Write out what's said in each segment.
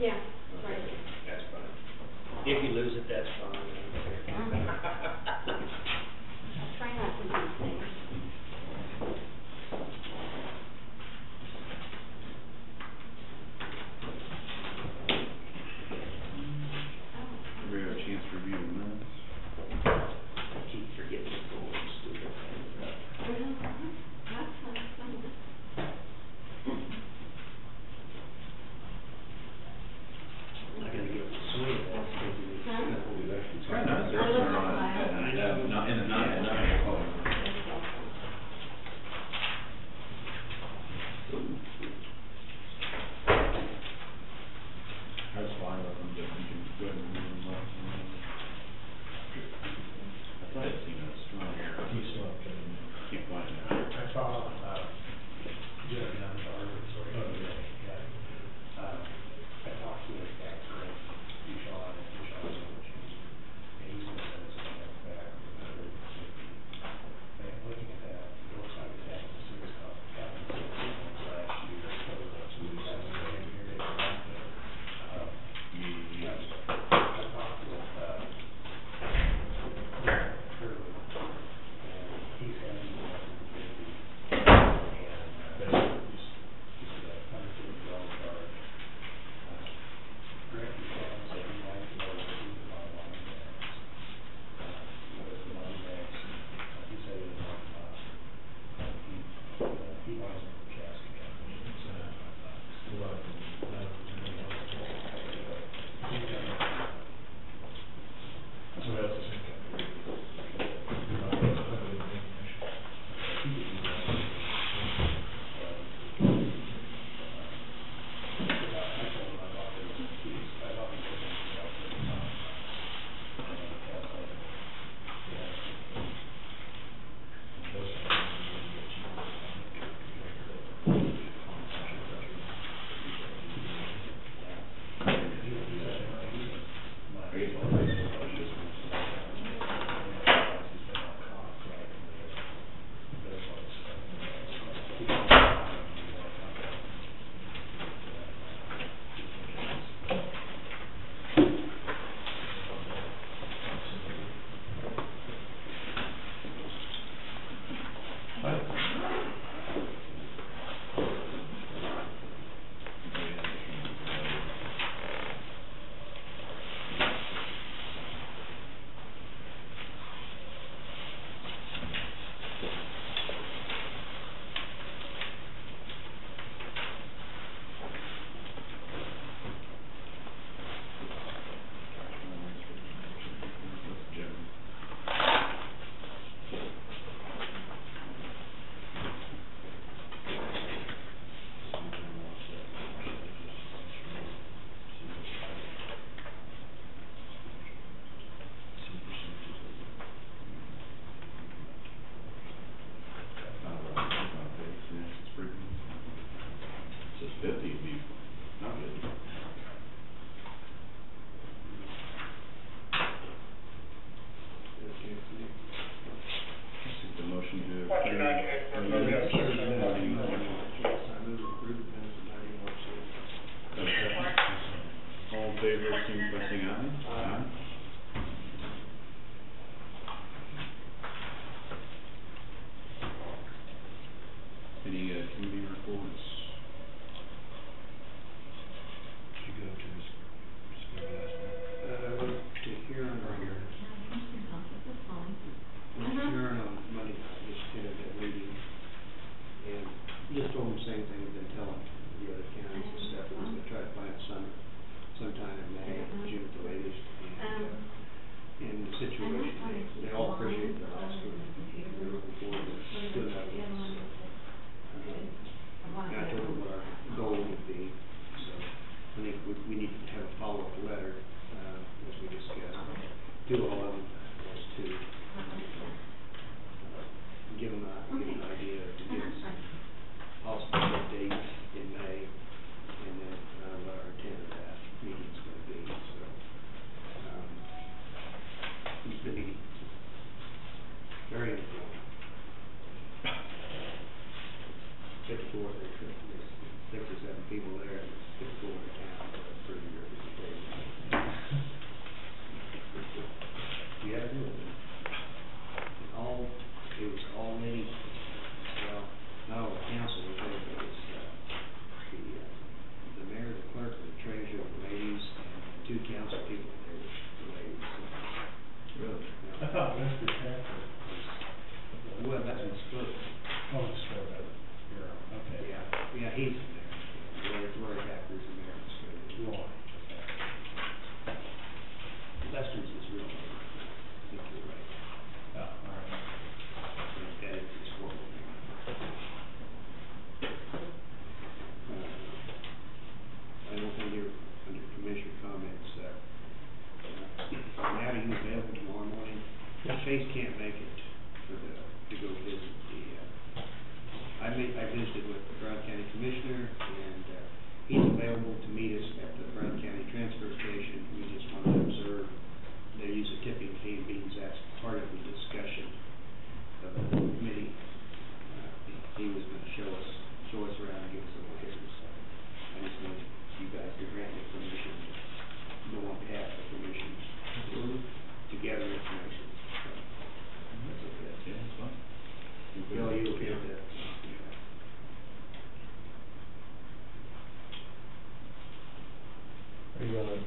Yeah, Okay, right. that's fine. If you lose it, that's fine. I don't care. I'll try not to lose things. We have a chance to review the minutes. I keep forgetting to go and stupid things up. That's fun. I gotta get the swing of that. It's kind of nice, they're I looked on, at mine. not in the night. I was fine with them, but you can go ahead and move them up. I thought I'd seen a strong here. Keep finding out. I saw, Jeff down at Harvard, sorry. Oh, yeah. Yeah. I talked to his guy, Chris, Duchamp, and he said that it's coming back with 150. And looking at that, it looks like it's having a serious happened last year, so that's what we have to do here. Yes. I talked with, Curly, and he said he wanted 150. And, he said $150 charge. Greg Duchamp said he wanted to know what he could buy money bags. What is the money bags? He said he didn't want to buy. He buys them for casting company, so $75. So that's the same company. Six or seven people there, and 6 going to town for a year.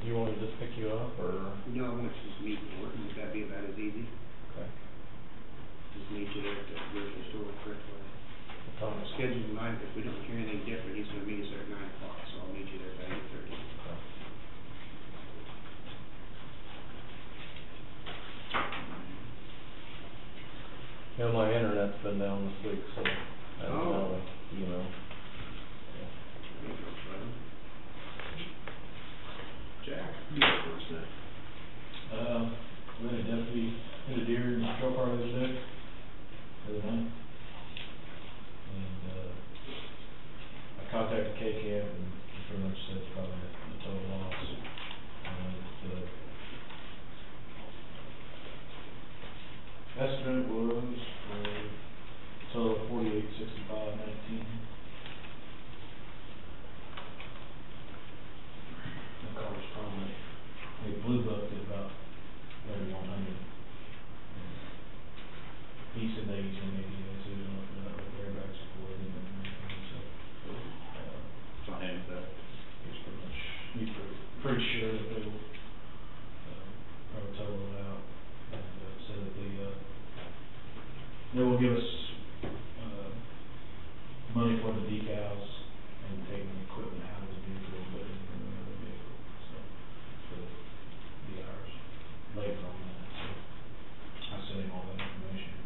You want me to just pick you up, or? No, I want to just meet in Norton, would that be about as easy? Okay. Just meet you there at the grocery store, Crestway. What time? Scheduled 9, if we don't hear anything different, he's gonna meet us there at 9 o'clock, so I'll meet you there at 8:30. Okay. Yeah, my internet's been down this week, so I don't Oh. know, you know. There you go, brother. Jack, you go first then. We had a deputy hit a deer in the truck part of his deck the other night. And, I contacted K-Camp and he pretty much said it's probably a total loss. The estimate was, total of $48,6519. The car was probably, they blue booked it about 3,100. He said they used an ADA too, with airbags supported and everything, so. So I handed that. He's pretty much, he's pretty sure that they will, probably total it out. And, said that they will give us, money for the decals and taking the equipment out of the vehicle and putting it in another vehicle, so. So, the hours later on that, so. I sent him all that information.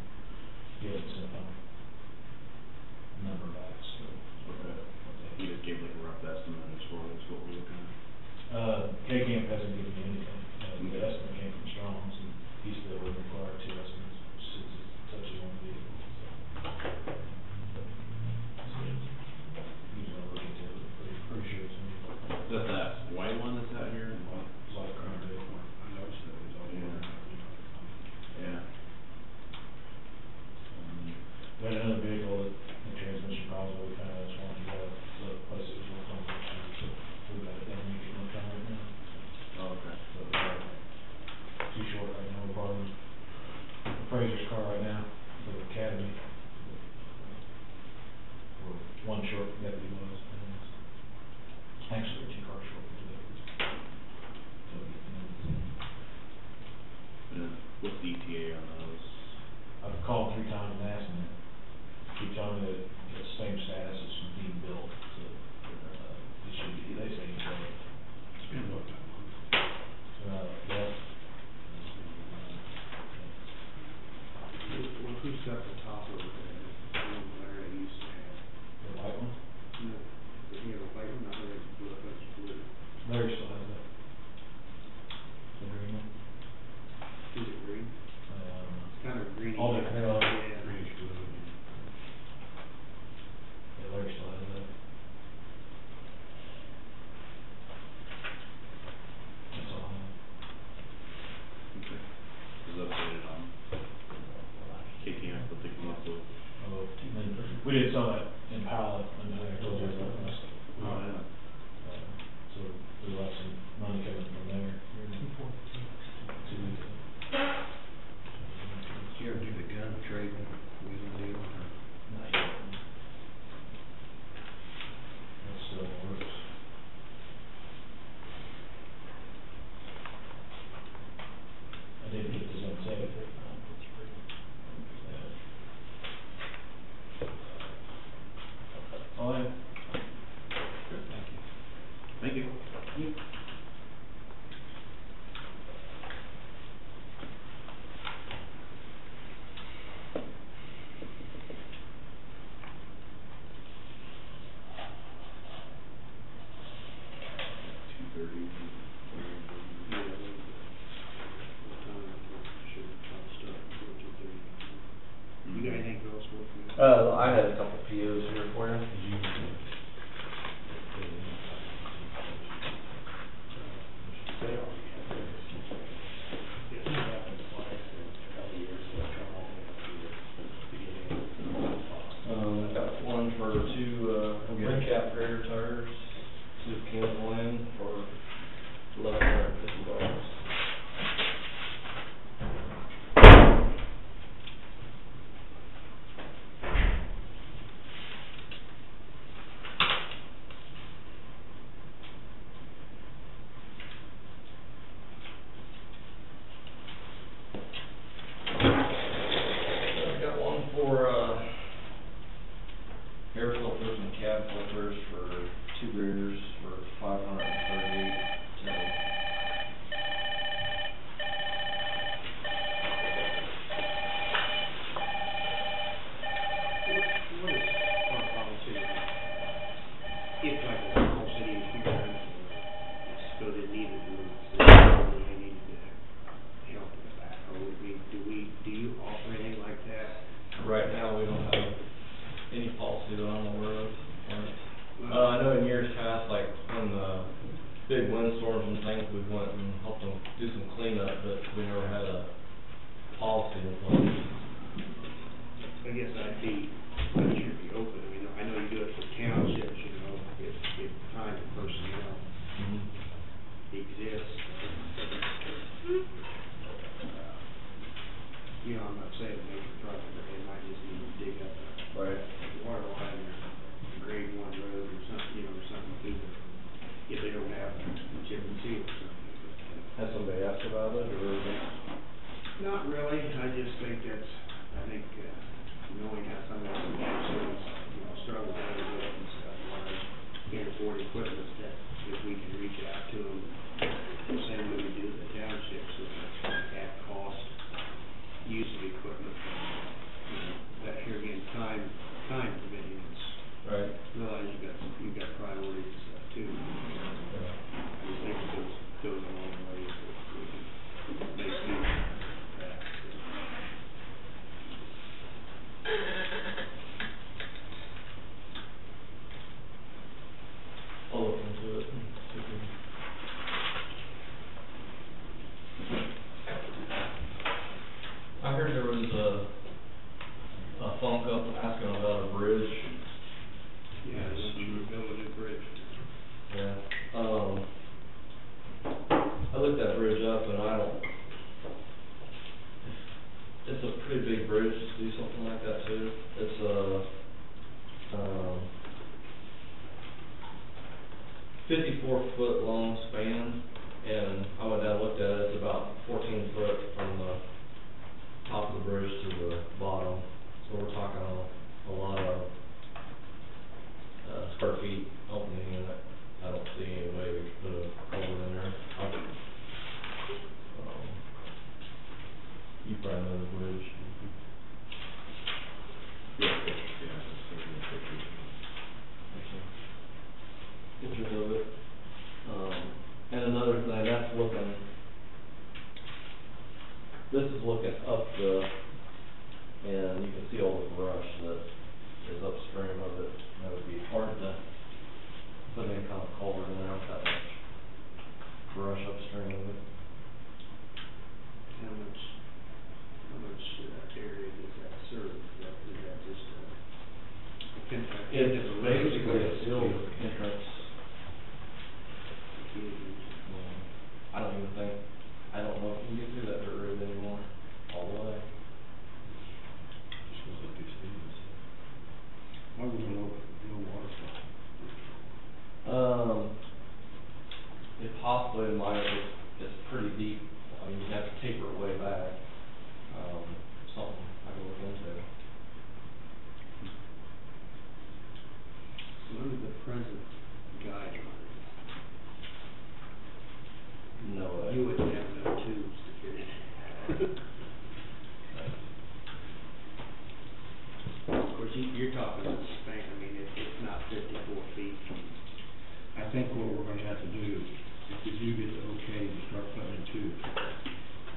He hasn't sent a number back, so. Okay. You just gave like a rough estimate as far as what we're looking at. K-Camp hasn't given me anything. The estimate came from Strong's, and he still would require 2 estimates since it touches on the vehicle, so. He's gonna look into it, pretty sure it's me. Is that white one that's out here? Like current vehicle. I noticed that it was all over. Yeah. We had another vehicle that the transmission problems, we kind of just wanted to go to the place it was working on, so we got it done, we can look on right now. Oh, okay. But, too short right now, we're borrowing appraiser's car right now for the academy. We're one short deputy was, and actually 2 cars short for the deputies. So, And then what's the ETA on those? I've called 3 times and asked them, keep telling me that it's the same status as being built, so, it should be, they say it's ready. It's been what, that month? Yeah. Who's got the top over there? The one Larry used to have. The white one, No, but you have a white one, not Larry's blue, that's blue. Larry still has that. The green one. Is it green? It's kind of green. All different colors. Yeah. Greenish blue. Yeah, Larry still has that. That's all I have. Okay. Is updated on KTM, what they come up with. Oh, and then we did sell that in pallet, and I told you about that. Oh, yeah. So we will have some money coming from there. 2 weeks. Did you ever do the gun trade wheeling deal? Not yet. That still works. I did get this on tape. All I have. Thank you. You got anything else for me? I had a couple POs here for you. Got one for 2, recap rear tires, to cancel in for $1,150. too or something, Has somebody asked about it, or is it? not really, I just think that's, knowing how some of these cities, struggle a little bit and stuff, why can't afford equipment, that if we can reach out to them, the same way we do the townships, so that at cost, use of equipment, that here again, time permitting, it's, Right. realize you've got priorities and stuff too. I just think it goes a long way if we can make use of that. I'll look into it and see if we can. I heard there was a phone call asking about a bridge. Yeah, we were building a new bridge. Yeah. I looked that bridge up and I don't, it's a pretty big bridge to do something like that too. It's a, 54-foot long span, and I went down and looked at it, it's about 14 foot from the top of the bridge to the bottom. So we're talking a lot of square feet opening in it. I don't see any way we could put a culvert in there. You probably know the bridge. Yeah, it's taking a picture. Pictures of it. And another thing, that's looking, this is looking up and you can see all the brush that is upstream of it. That would be hard to put any kind of culvert in there with that much brush upstream of it. How much area does that serve? Is that just It's basically a sealed entrance. I don't know if you can get through that dirt road anymore, all the way. Just goes up these things. Why would we low water flow? It possibly might, it's pretty deep, I mean, you have to taper it way back, something I can look into. What is the present guideline? No way. You wouldn't have no tubes to fit in. Of course, you're talking a span, I mean, it's not 54 feet. I think what we're gonna have to do, if we do get the okay to start putting in tubes, I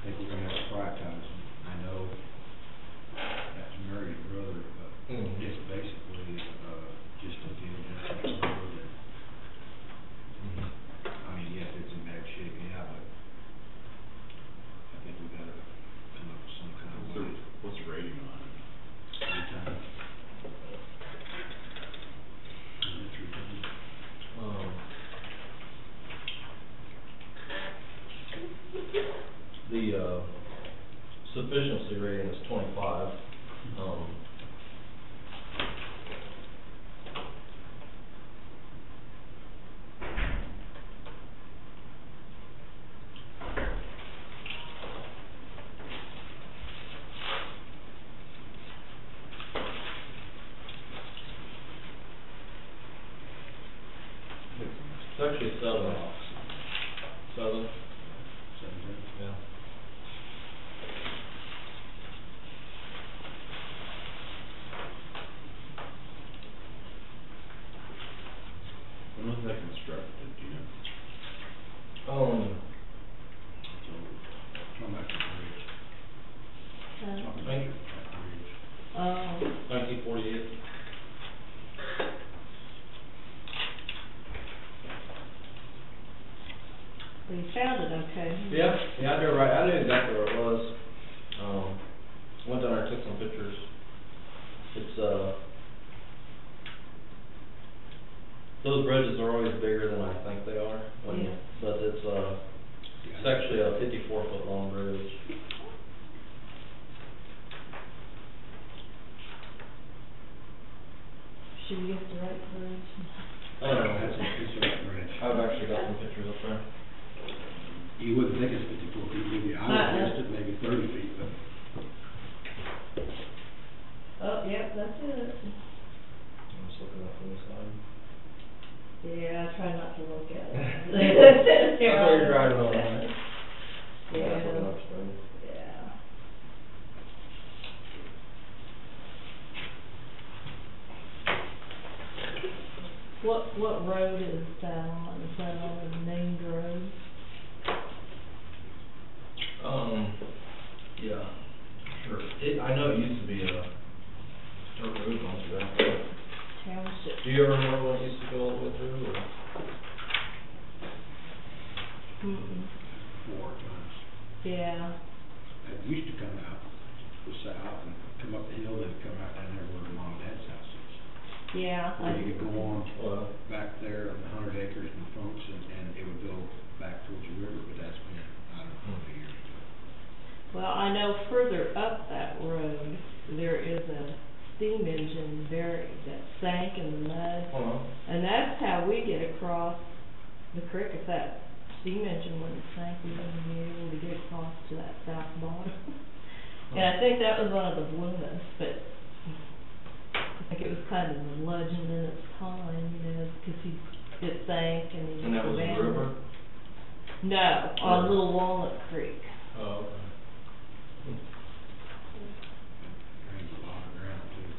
think we're gonna have to privatize them. I know that's Mary's brother, but it's basically, just a deal with the road and, I mean, yes, it's in bad shape, yeah, but I think we gotta come up with some kind of way. What's the rating on it? 3 times. Is it 3 times? The sufficiency rating is 25. It's actually 7. 7. 17? Yeah. When was that constructed, do you know? Talking about the bridge. Talking about Thank you. that bridge. 1948. Well, you found it okay. Yeah, I knew right. I knew exactly where it was. Went down there and took some pictures. It's those bridges are always bigger than I think they are. Yeah. But it's actually a 54-foot long bridge. Should we get the right bridge? I don't know. That's a piece of that bridge. I've actually got some pictures up there. You wouldn't think it's 54 feet, would you? I would guess it maybe 30 feet, but. Oh, yep, that's it. I'm just looking up from the side. Yeah, I try not to look at it. That's what you're driving on, right? Yeah. That's looking upstream. Yeah. What road is that on? Is that on a named road? Yeah, sure. I know it used to be a dirt road once ago. Township. Do you ever remember when it used to go all the way through, or? Four times. Yeah. It used to come out the south and come up the hill, then come out down there where Mom and Dad's house is. Yeah. Or you could go on Well, back there on the 100 acres and folks, and it would go back towards the river, but that's been, I don't know, a few years ago. Well, I know further up that road, there is a steam engine buried that sank in the mud. And that's how we get across the creek. If that steam engine wouldn't sank, we wouldn't be able to get across to that south bottom. And I think that was one of the bluest, but I think it was kind of a legend in its time, you know, because it sank and he and that was the abandoned river? it. No, on Little Walnut Creek. Oh, okay. Drains a lot of ground too.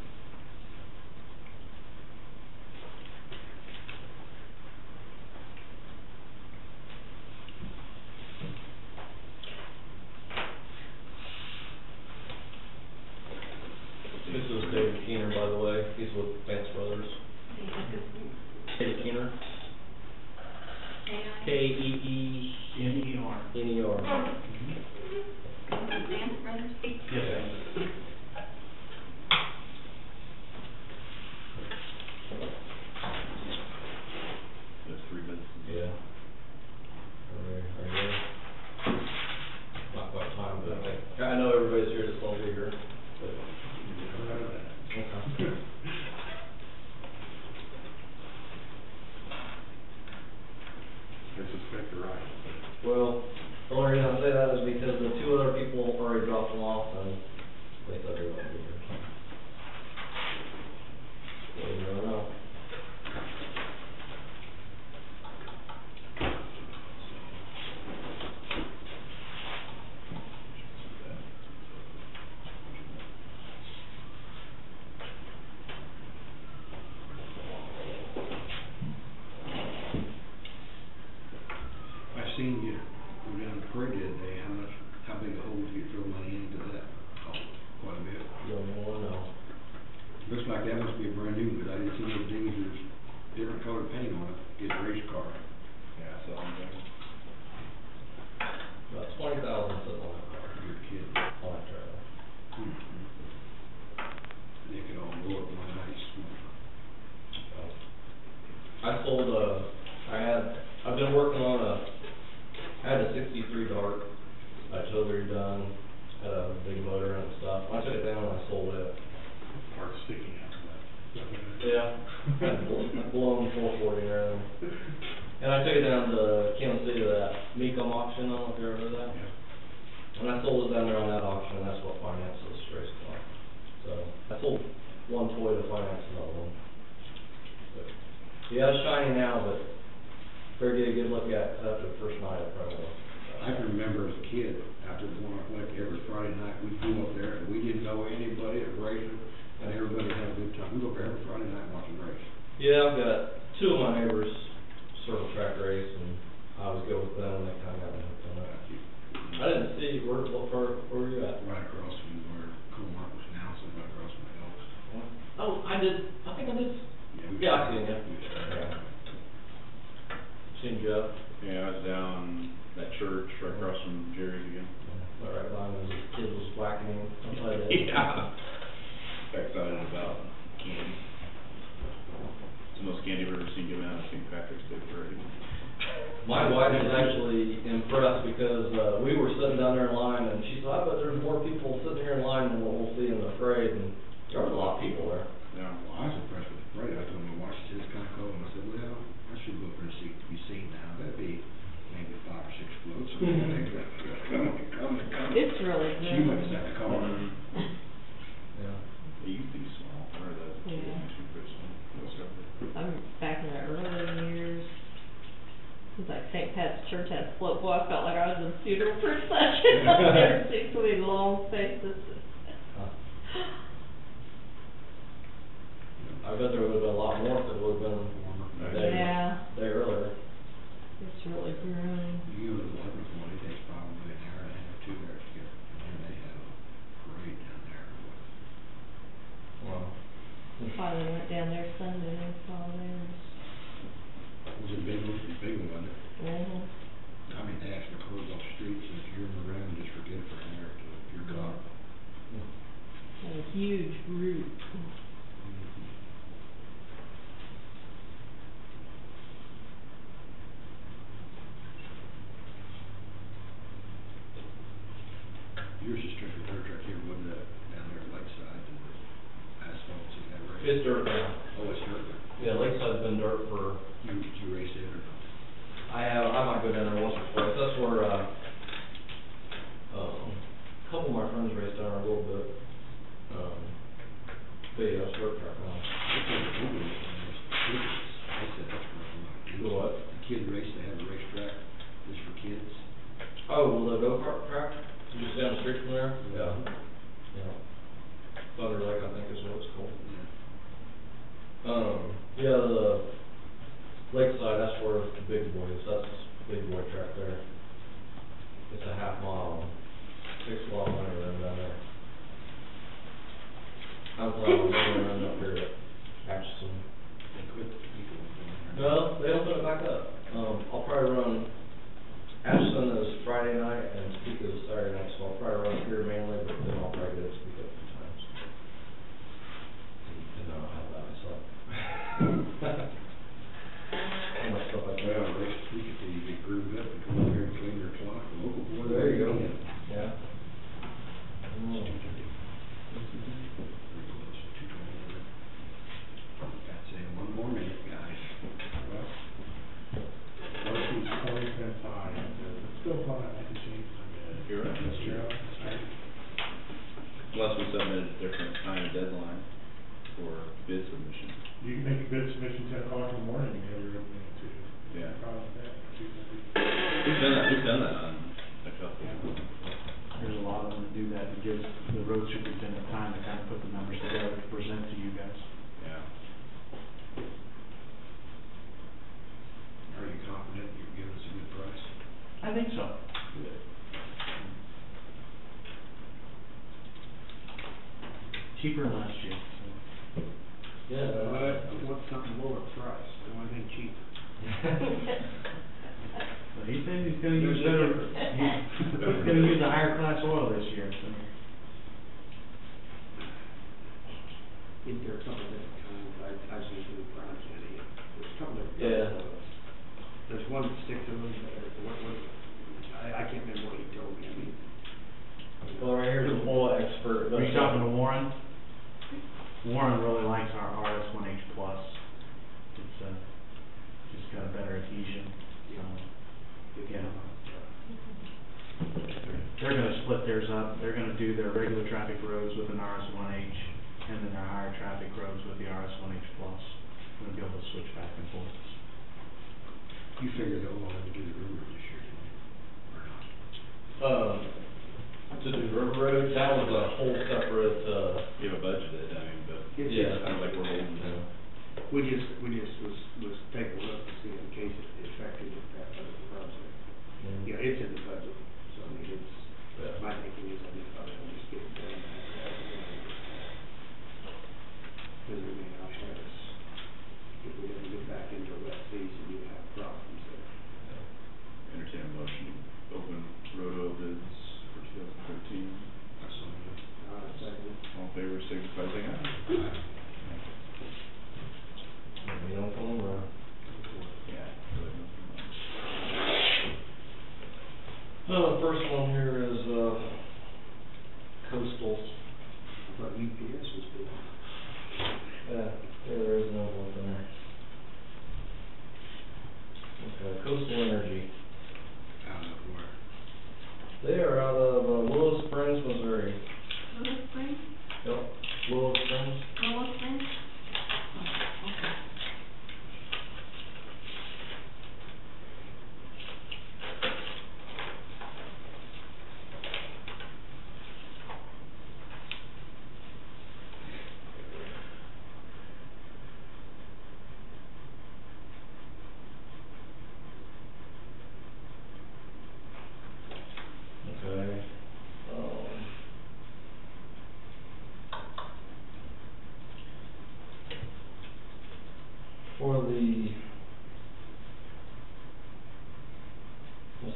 This is David Keener, by the way. He's with Vance Brothers. David Keener. K-E-E-N-E-R. N-E-R. Dance Brothers? Yes. There's 3 minutes. Yeah. Are you ready? Not quite time, but I know everybody's here that's gonna be here, but. Never heard of that. Okay. I suspect you're right. Well, the only reason I say that is because the 2 other people already dropped them off and they said they were gonna be here. So you never know. I seen you go down to Prairie the other day, how big a hole do you throw money into that? Oh, quite a bit. You don't wanna know. Looks like that must be a brand new, but I didn't see no dings or different colored paint on it, get a race car. Yeah, I saw them there. About 20,000 sitting on that car, You're kidding. on that trailer. They could all go up one night. I sold I've been working on I had a 63 Dart, I totally redone, had a big motor and stuff. I took it down and I sold it. Part sticking out of that. Yeah. I'd blown 440 around. And I took it down to Kansas City to that Mecum auction, I don't know if you ever heard of that. Yeah. And I sold it down there on that auction, and that's what financed this race car. So, I sold one toy to finance another one. But, yeah, it's shiny now, but better get a good look at after the first night, I probably will. I can remember as a kid, after the one I went every Friday night, we'd go up there and we didn't know anybody at racing, and everybody had a good time. We'd go up there every Friday night and watch them race. Yeah, I've got 2 of my neighbors circle track race, and I always go with them, and they kinda got me hooked on that. I didn't see, where were you at? Right across from where Comark was announcing, right across from the Elks. Oh, I think I did. Yeah, I seen you. Yeah. Seen Jeff. Yeah, I was down that church right across from Jerry's again. Right behind him, his kid was whacking him. Yeah. Excited about candy. It's the most candy I've ever seen given out at St. Patrick's Day Parade. My wife was actually impressed because we were sitting down there in line, and she said, I bet there's more people sitting here in line than what we'll see in the parade, and there was a lot of people there. Yeah. Well, I was impressed with the parade. I told my wife, she said, it's kinda cold, and I said, well, I should go up there and be seen now. That'd be maybe 5 or 6 floats. It's really good. She must have a car. Yeah. It used to be small, or the, Yeah. super small. I'm back in the early years. It was like St. Pat's Church had a float boy. I felt like I was in funeral procession. I've never seen so many long faces. I bet there would've been a lot more if it would've been a day, Yeah. day earlier. It's really grown. You go to the Lebanon one, it takes probably an hour and a half, 2 hours to get, and they have a parade down there. Wow. Finally went down there Sunday and saw theirs. It was a big one, wasn't it? Mhm. I mean, they actually closed off streets, and if you're around, just forget it for an hour to your car. And a huge route. Yours is strictly dirt track here, wasn't it, down there at Lakeside, and the asphalt's in that race? It's dirt now. Oh, it's dirt now. Yeah, Lakeside's been dirt for, You raced it or not? I might go down there once or twice. That's where, a couple of my friends raced down there a little bit. But yeah, it's dirt track now. It's on the Google list, and there's kids. I said, that's where I'm like. The what? The kid race, they have a racetrack, just for kids. Oh, the go-kart track, just down the street from there? Yeah. Yeah. Thunder Lake, I think is what it's called. Yeah. Yeah, the Lakeside, that's where the big boys, that's the big boy track there. It's a half mile, 6 kilometers run down there. I'm planning on running up here at Atchison. They quit the people. No, they open it back up. I'll probably run, Atchison is Friday night and Topeka is Saturday night, so I'll probably run here mainly, but then I'll probably go to Topeka a few times. And then I'll have that myself. How much stuff I can. Well, race this week until you get grooved up and come over here and clean your clock, the local board. There you go. Yeah. Yeah. That's it, one more minute, guys. Well, since 2025, let's go apply, I can change my, You're right. Mr. Gerald, Unless we submit a different time and deadline for bid submission. you can make a bid submission 10 o'clock in the morning, and have your opening at 2. Yeah. Problem with that, 2:30. We've done that on a couple. There's a lot of them that do that, it gives the road superintendent time to kind of put the numbers together to present to you guys. Yeah. Are you confident you'll give us a good price? I think so. Cheaper than last year, so. Yeah. I want something lower price, I want anything cheaper. But he said he's gonna use better, he's gonna use a higher class oil this year, so. Is there a couple different kinds, I've seen some Brown County, there's a couple different Yeah. oils. There's one that sticks a little better, I can't remember what he told me, I mean. Well, right here's an oil expert. Are you talking to Warren? Warren really likes our RS1H Plus. It's, just got a better adhesion, yeah. They're gonna split theirs up, they're gonna do their regular traffic roads with an RS1H, and then their higher traffic roads with the RS1H Plus. We're gonna be able to switch back and forth. You figure they'll want to do the river this year, or not? To do River Road, that was a whole separate, We have a budgeted, I mean, but It's yeah. it's kind of like we're holding them. We just was taking a look to see in case it affected that other project. You know, it's in the budget, so I mean, it's, Yeah. my thinking is, I just thought I'd just get it done. Because it may not have us, if we ever get back into a wet season, you have problems there. Entertain a motion to open road oil bids for 2013. Second. All in favor, signify by saying aye. you know, come around. Yeah. The first one here is, Coastal. But UPS was big. Yeah, there is no envelope in there. Okay, Coastal Energy. Out of where?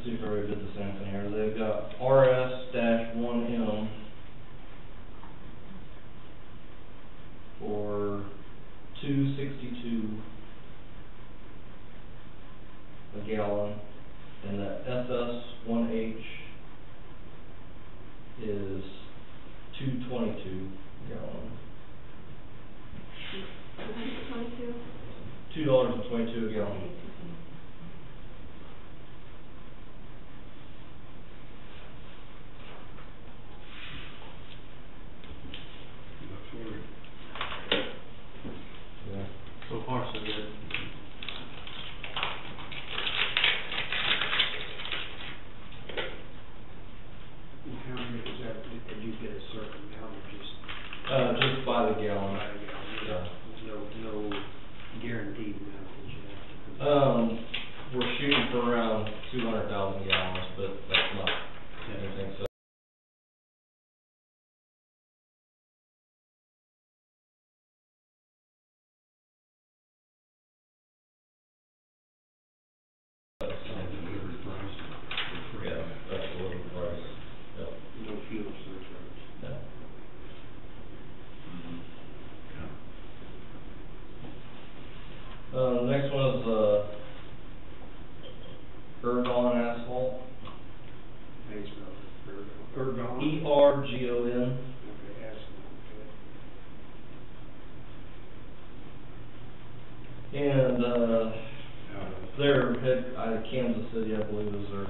let's see if everybody did the same thing here. They've got RS-1M for $2.62 a gallon, and the SS-1H is $2.22 a gallon. $222? $2.22 a gallon. Yeah. So far, so good. How many is that, did you get a certain amount or just? Just by the gallon. Yeah. No guaranteed amount that you have to. We're shooting for around 200,000 gallons, but that's not anything so. Delivery price. Yeah, that's the little price. Yep. No fuel surcharge. Yeah. The next one is, Ergon asphalt. How you spell it? Ergon? E-R-G-O-N. Okay, asphalt, okay. And, Out of. their head, out of Kansas City, I believe is their,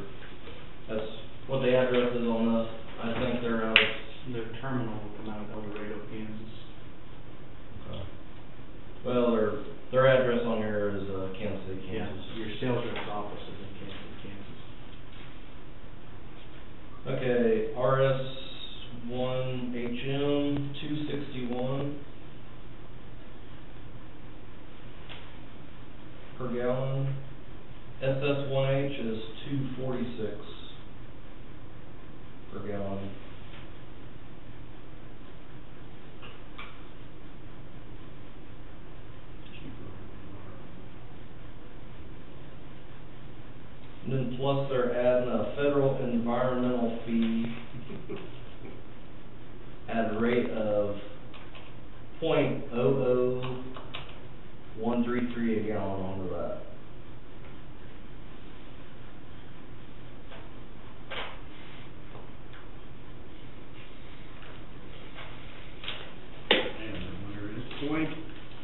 that's what the address is on this. I think they're out of. Their terminal will come out of El Dorado, Kansas. Well, their address on here is, Kansas City, Yeah, Kansas. your sales rep's office is in Kansas, Kansas. Okay, RS-1HM, $2.61 per gallon. SS-1H is $2.46 per gallon. And then plus they're adding a federal environmental fee at a rate of .00133 a gallon onto that.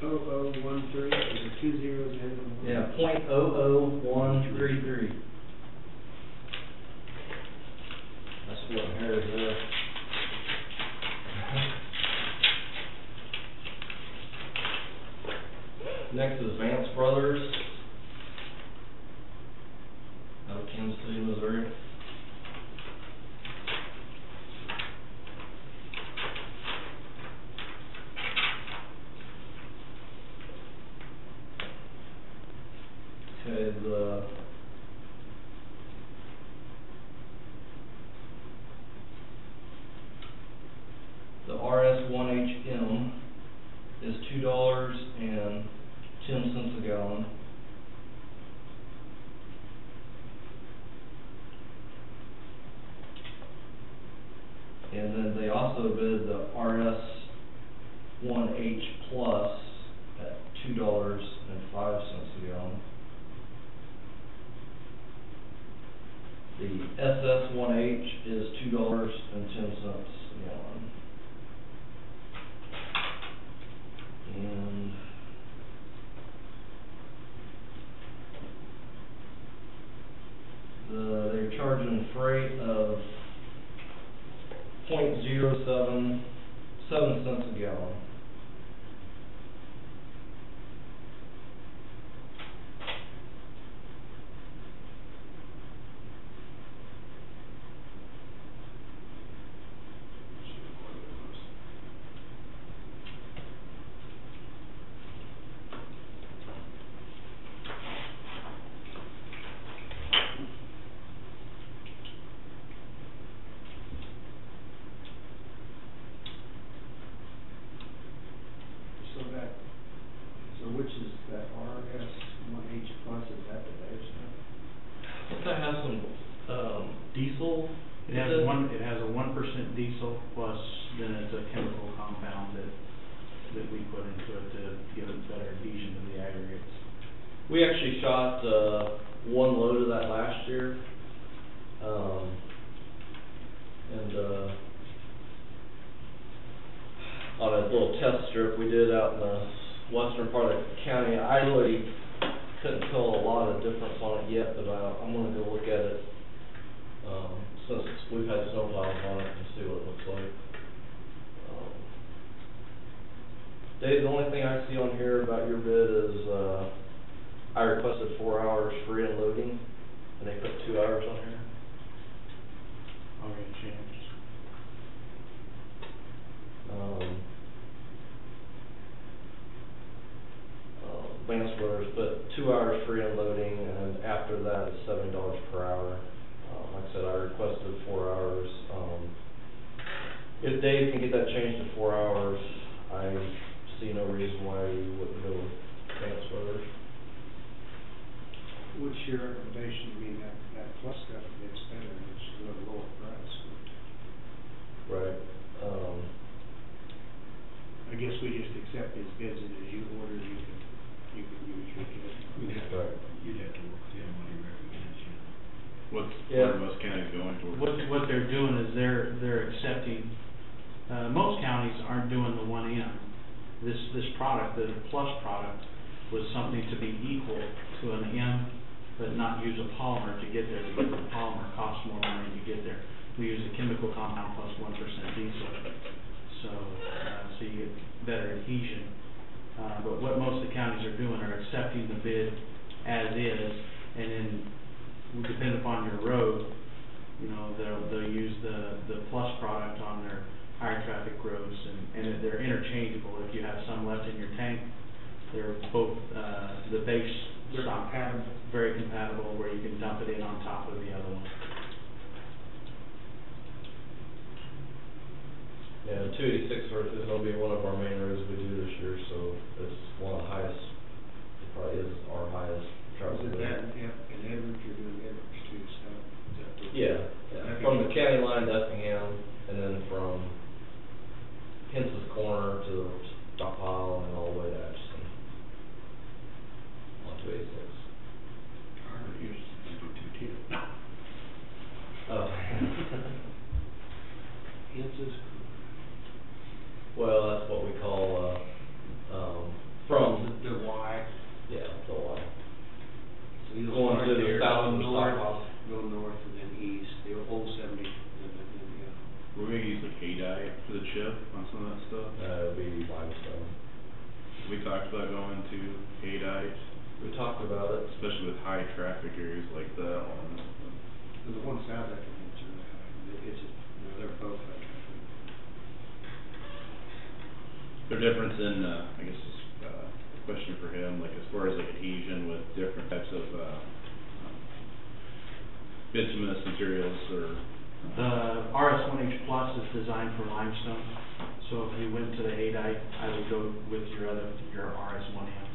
.0013, is it 2 zeros and a 1? Yeah, .00133. That's what Harry's there. Next is Vance Brothers, out of Kansas City, Missouri. Okay, the RS-1HM is $2.10 a gallon. And then they also bid the RS-1H Plus at $2.05 a gallon. The SS-1H is $2.10 a gallon. And they're charging freight of .077 cents a gallon. So which is that RS-1H Plus, is that the better stuff? I think that has some Diesel? It has a 1% diesel plus then it's a chemical compound that we put into it to give it better adhesion to the aggregates. We actually shot, one load of that last year. On a little test strip we did out in the western part of the county, I really couldn't tell a lot of difference on it yet, but I'm gonna go look at it, since we've had snowplows on it and see what it looks like. Dave, the only thing I see on here about your bid is, I requested 4 hours free unloading, and they put 2 hours on here. Already changed. Lance Brothers put 2 hours free unloading, and after that it's $70 per hour. Like I said, I requested 4 hours. If Dave can get that changed to 4 hours, I see no reason why we wouldn't go with Lance Brothers. What's your recommendation? I mean, that plus stuff gets better, and it's a little lower price. Right. I guess we just accept his bids, and as you order, you can use your kit. Right. You'd have to work with him what he recommends, you know. What Yeah. are most counties going towards? What they're doing is they're accepting, most counties aren't doing the 1M. This product, the Plus product, was something to be equal to an M, but not use a polymer to get there, because the polymer costs more money to get there. We use a chemical compound plus 1% diesel, so you get better adhesion. But what most of the counties are doing are accepting the bid as is, and then depending upon your road, you know, they'll use the Plus product on their higher traffic roads, and they're interchangeable. If you have some left in your tank, they're both, the base stock, very compatible, where you can dump it in on top of the other one. Yeah, 286 is gonna be one of our main roads we do this year, so it's one of the highest, it probably is our highest traffic. Is it that, in Edwards, you're doing Edwards too, so? Yeah, from the county line to Effingham, and then from Hence's Corner to Stockpile and all the way to Atchison. On 286. I already used to do 210. No. Oh. Hence's. Well, that's what we call, from, The Y. yeah, the Y. So you'll Going start to the there, south go of north, Stockpile. go north and then east, the old 70, and then, yeah. We're gonna use like haydite for the chip on some of that stuff. It'd be limestone. We talked about going to haydite, We talked about it. especially with high traffic areas like that one. The one south I can answer, it's, they're both like. Their difference in, I guess, a question for him, like as far as like adhesion with different types of, bituminous materials or. The RS1H Plus is designed for limestone, so if you went to the haydite, I would go with your RS1M,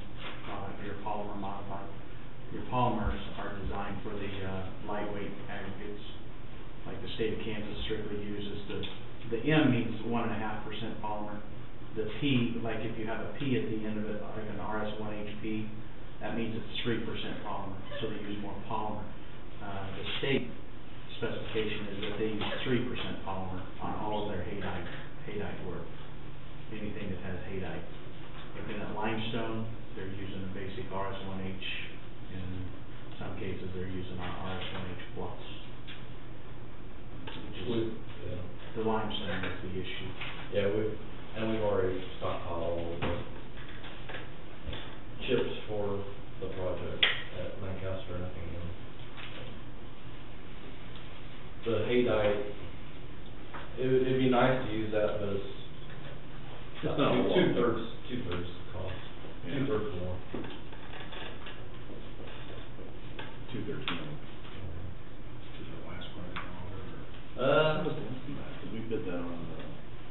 your polymer modified. Your polymers are designed for the lightweight aggregates, like the state of Kansas strictly uses the M means 1.5% polymer. The P, like if you have a P at the end of it, like an RS1HP, that means it's 3% polymer, so they use more polymer. The state specification is that they use 3% polymer on all of their haydite work, anything that has haydite. If in a limestone, they're using a basic RS1H, in some cases they're using our RS1H Plus. Which is, the limestone is the issue. Yeah, we've already stockpiled all of the chips for the project at Lancaster and Effingham. The haydite, it'd be nice to use that, but it's It's not a lot. two-thirds cost, Yeah. 2/3 more. 213. Does it last quite longer, That was less than that, 'cause we bid that on the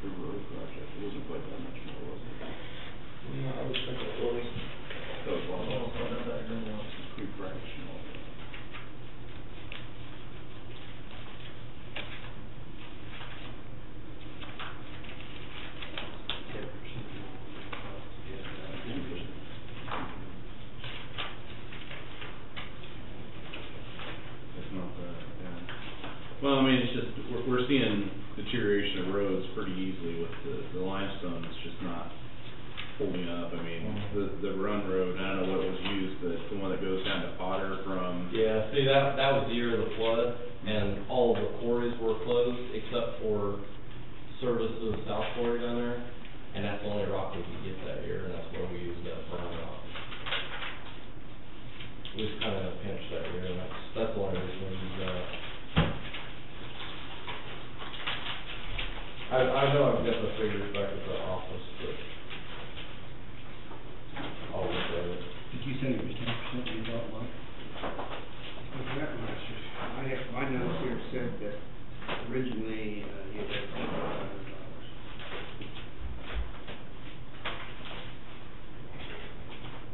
River Road project, it wasn't quite that much more, was it? No, I was thinking it was. That was long. It's pre-fraction all that. Well, I mean, it's just, we're seeing deterioration of roads pretty easily with the limestone, it's just not holding up. I mean, the run road, I don't know what was used, but the one that goes down to Potter from, Yeah, see, that was the year of the flood, and all of the quarries were closed except for service to the South Quarry down there, and that's the only rock we could get that year, and that's where we used that burn rock. We was kinda in a pinch that year, and that's the only reason we used that. I know I've got the figures back at the office, but I'll look at it. Did you say it was 10% you thought, Mike? Well, that much, my notes here said that originally, you had $7,500.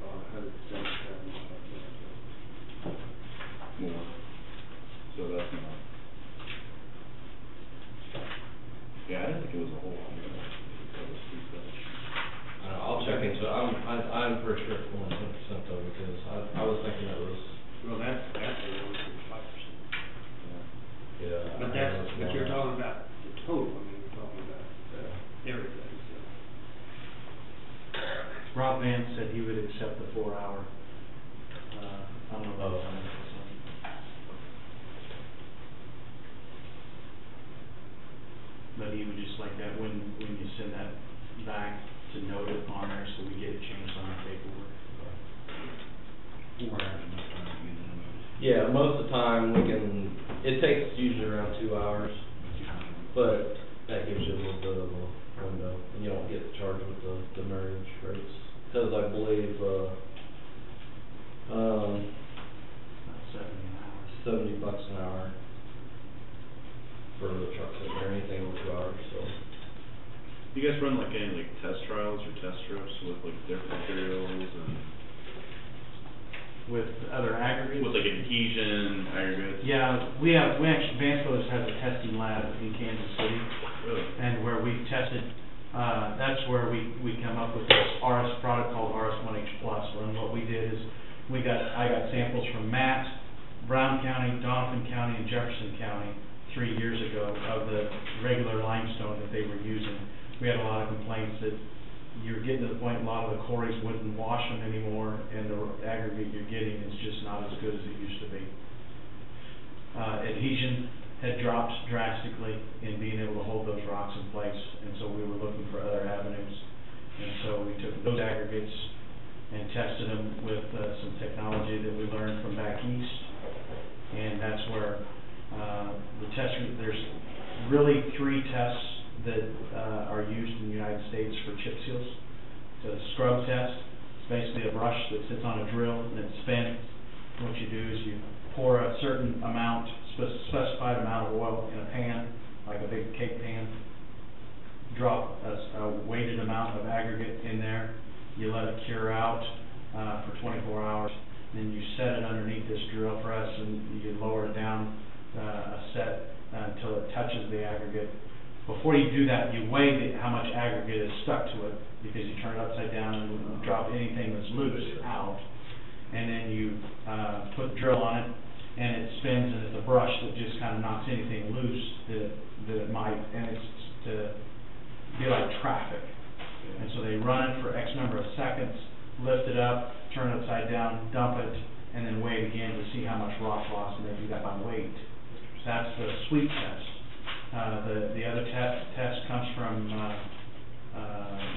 Or $170,000. more, so that's not. Yeah, I didn't think it was a whole lot more. That was pretty good. I'll check into it, I'm pretty sure it's more than 10% though, because I was thinking it was, Well, that's the one for 5%. yeah. But but you're talking about the total, I mean, you're talking about everything, so. Rob Vance said he would accept the 4-hour, I don't know about that. But he would just like that when you send that back to note it on there, so we get it changed on the paperwork. 4 hours enough time to get it in. Yeah, most of the time it takes usually around 2 hours, but that gives you a little bit of a window, and you don't get charged with the marriage rates, because I believe, About 70 an hour. $70 an hour for the truck sitting there, anything over 2 hours, so. You guys run like any like test trials or test strips with like different materials and With other aggregates? with like adhesion, aggregates? Yeah, we actually, Vance Brothers has a testing lab in Kansas City, Really? and where we've tested, that's where we come up with this RS product called RS1H Plus. And what we did is, I got samples from Matt, Brown County, Donovan County, and Jefferson County 3 years ago of the regular limestone that they were using. We had a lot of complaints that you're getting to the point, a lot of the quarries wouldn't wash them anymore, and the aggregate you're getting is just not as good as it used to be. Adhesion had dropped drastically in being able to hold those rocks in place, and so we were looking for other avenues. And so we took those aggregates and tested them with some technology that we learned from back east, and that's where there's really 3 tests that are used in the United States for chip seals. It's a scrub test. It's basically a brush that sits on a drill and it spins. What you do is you pour a certain amount, specified amount of oil in a pan, like a big cake pan, drop a weighted amount of aggregate in there, you let it cure out for 24 hours, and then you set it underneath this drill press and you lower it down a set until it touches the aggregate. Before you do that, you weigh how much aggregate is stuck to it, because you turn it upside down and you drop anything that's loose out, and then you put the drill on it, and it spins, and it's a brush that just kind of knocks anything loose that it might, and it's to be like traffic. And so they run it for X number of seconds, lift it up, turn it upside down, dump it, and then weigh it again to see how much rock loss, and they do that by weight. That's the sweep test. The other test comes from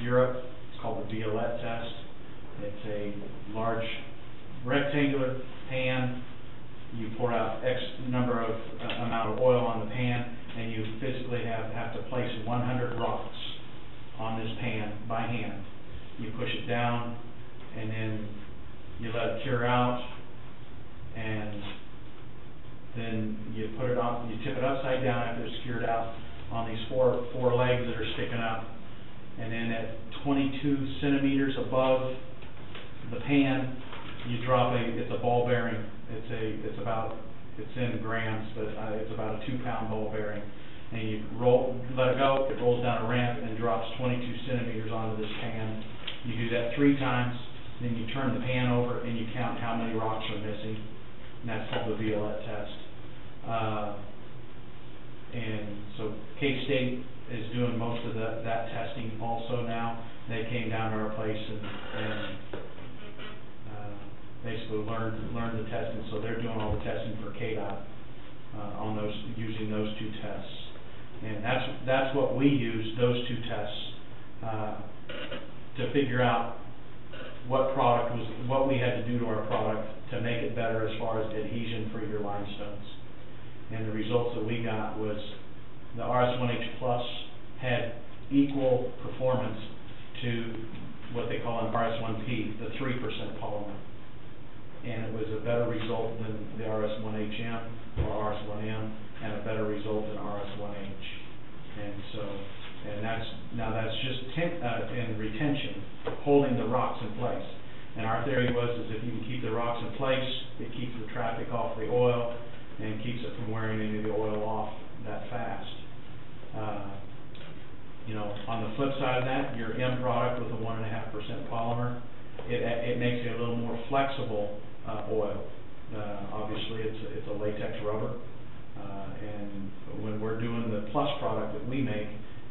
Europe. It's called the Violette test. It's a large rectangular pan. You pour out X number of amount of oil on the pan, and you physically have to place 100 rocks on this pan by hand. You push it down, and then you let it cure out, and then you put it on, you tip it upside down after it's cured out on these four legs that are sticking up, and then at 22 centimeters above the pan, you drop it's a ball bearing. It's in grams, but it's about a 2-pound ball bearing. And you let it go, it rolls down a ramp and drops 22 centimeters onto this pan. You do that 3 times, then you turn the pan over and you count how many rocks are missing. And that's called the Violette test. K-State is doing most of that testing also now. They came down to our place and basically learned the testing, so they're doing all the testing for KDOT on those, using those two tests. And that's what we use, those two tests, to figure out what we had to do to our product to make it better as far as adhesion for your limestones. And the results that we got was the RS1H Plus had equal performance to what they call an RS1P, the 3% polymer. And it was a better result than the RS1HM or RS1M, and a better result than RS1H. And so, that's just in retention, holding the rocks in place. And our theory was is if you can keep the rocks in place, it keeps the traffic off the oil and keeps it from wearing any of the oil off that fast. You know, on the flip side of that, your M product with a 1.5% polymer, it makes it a little more flexible oil. Obviously, it's a latex rubber, and when we're doing the Plus product that we make,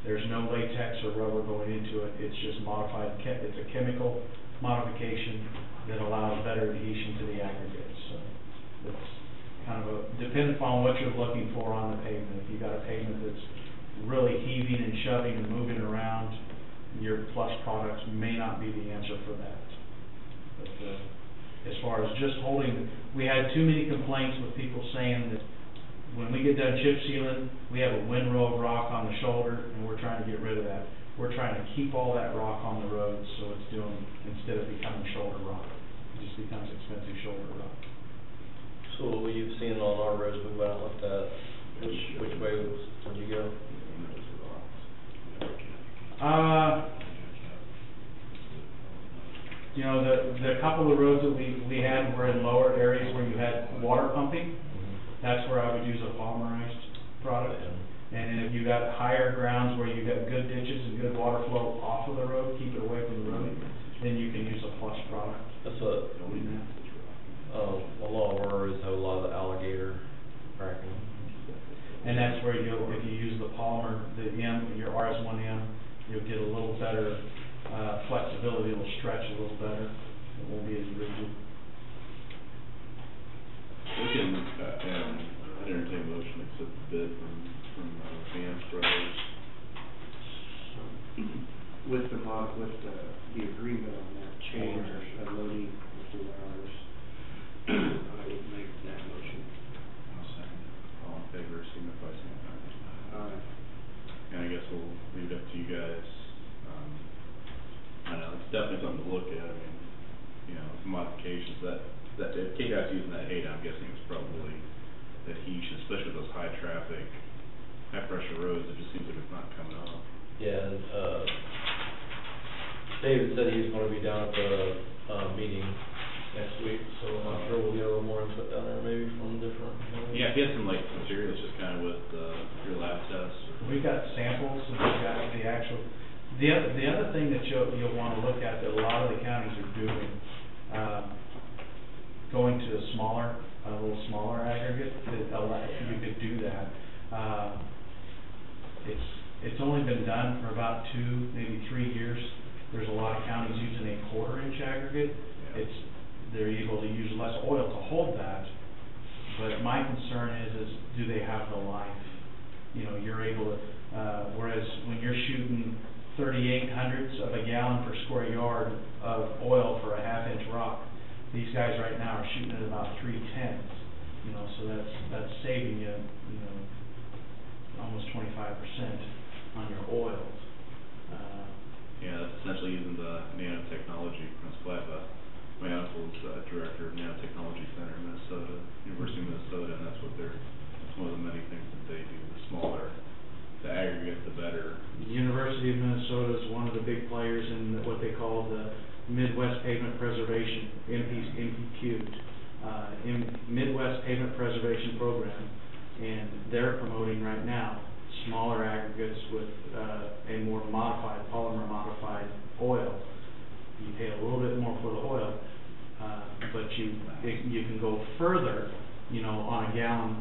there's no latex or rubber going into it. It's just modified. It's a chemical modification that allows better adhesion to the aggregates. So it's kind of dependent upon what you're looking for on the pavement. If you've got a pavement that's really heaving and shoving and moving around, your Plus products may not be the answer for that. But as far as just holding, we had too many complaints with people saying that when we get done chip sealing, we have a windrow of rock on the shoulder, and we're trying to get rid of that. We're trying to keep all that rock on the road, so it's doing, instead of becoming shoulder rock, it just becomes expensive shoulder rock. So what you've seen on our roads we went out and looked at, which way would you go? You know, the couple of roads that we had were in lower areas where you had water pumping. That's where I would use a polymerized product. And if you got higher grounds where you got good ditches and good water flow off of the road, keep it away from the road, then you can use a Plus product. That's a lot of our roads have a lot of the alligator cracking. And that's where if you use the polymer, the M, your RS1M, you'll get a little better flexibility. It'll stretch a little better. It won't be as rigid. We can, entertain motion accept the bid from Vance Brothers. With the agreement on that change of loading the 4 hours, I would make that motion. I'll second it. All in favor, signify saying aye. Aye. And I guess we'll leave it up to you guys. I know, it's definitely something to look at. I mean, you know, modifications that if KDOT's using that HADA, I'm guessing it's probably adhesion, especially with those high traffic, high pressure roads. It just seems like it's not coming up. Yeah, and David said he was going to be down at the meeting next week, so I'm sure we'll get a little more input down there, maybe from different. Yeah, if you had some like materials, just kind of with your lab tests. We've got samples, and we've got the actual. The other thing that you'll want to look at that a lot of the counties are doing, going to a little smaller aggregate, you could do that. It's only been done for about 2, maybe 3 years. There's a lot of counties using a 1/4-inch aggregate. Yeah. They're able to use less oil to hold that. But my concern is do they have the life? You know, you're able to, whereas when you're shooting 3/800ths of a gallon per square yard of oil for a 1/2-inch rock, these guys right now are shooting at about 3/10. You know, so that's saving you, almost 25% on your oils. Yeah, that's essentially using the nanotechnology principle. I have my uncle's director of Nanotechnology Center in Minnesota, University of Minnesota, and that's one of the many things that they do. The smaller the aggregate, the better. The University of Minnesota is one of the big players in what they call the Midwest Pavement Preservation, MPQ, Midwest Pavement Preservation Program, and they're promoting right now smaller aggregates with a more modified, polymer modified oil. You pay a little bit more for the oil, but you can go further, on a gallon,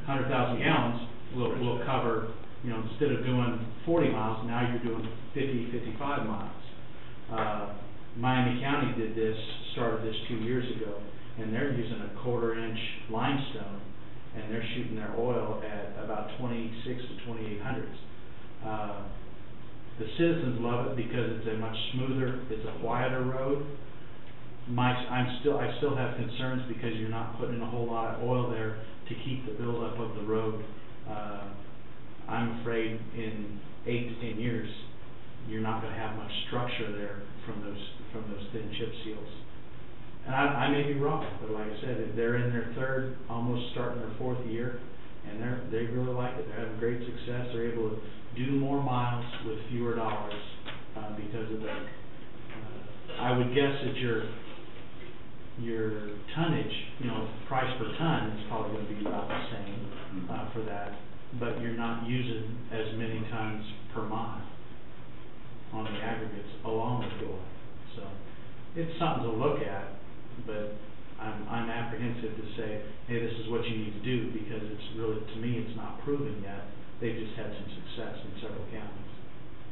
100,000 gallons, will cover, you know, instead of doing 40 miles, now you're doing 50, 55 miles. Miami County did this, started this 2 years ago, and they're using a 1/4-inch limestone, and they're shooting their oil at about 26 to 2800s. The citizens love it because it's a much smoother, it's a quieter road. I still have concerns because you're not putting in a whole lot of oil there to keep the buildup of the road. I'm afraid in 8 to 10 years, you're not going to have much structure there from those thin chip seals. And I may be wrong, but like I said, if they're in their third, almost starting their 4th year, and they really like it. They're having great success. They're able to do more miles with fewer dollars because of that. I would guess that your tonnage, you know, price per ton is probably going to be about the same for that, but you're not using as many tons per mile on the aggregates along the oil. So it's something to look at, but I'm apprehensive to say, hey, this is what you need to do, because it's really, to me, it's not proven yet. They've just had some success in several counties.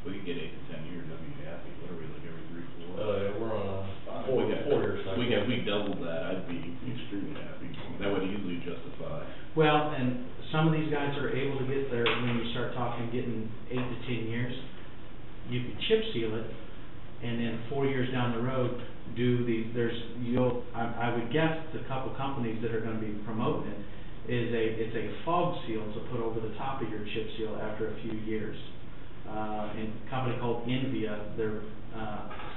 We could get 8 to 10 years, I'd be happy. What are we, like every 3, 4? Yeah, we're on a four-year cycle. If we doubled that, I'd be extremely happy. That would easily justify. Well, and some of these guys are able to get there when you start talking getting 8 to 10 years. You could chip seal it, and then 4 years down the road, do the, I would guess the couple companies that are going to be promoting it it's a fog seal to put over the top of your chip seal after a few years. And a company called Invia, their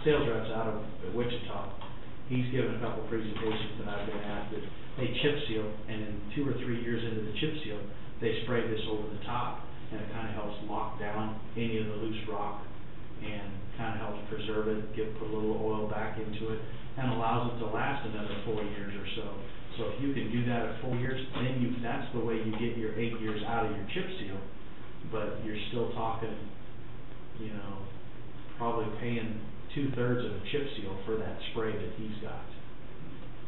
sales reps out of Wichita, he's given a couple presentations that I've been at that they chip seal, and then 2 or 3 years into the chip seal, they spray this over the top, and it kind of helps lock down any of the loose rock and kind of helps preserve it, put a little oil back into it, and allows it to last another 4 years or so. So if you can do that at 4 years, then that's the way you get your 8 years out of your chip seal, but you're still talking, you know, probably paying 2/3 of a chip seal for that spray that he's got.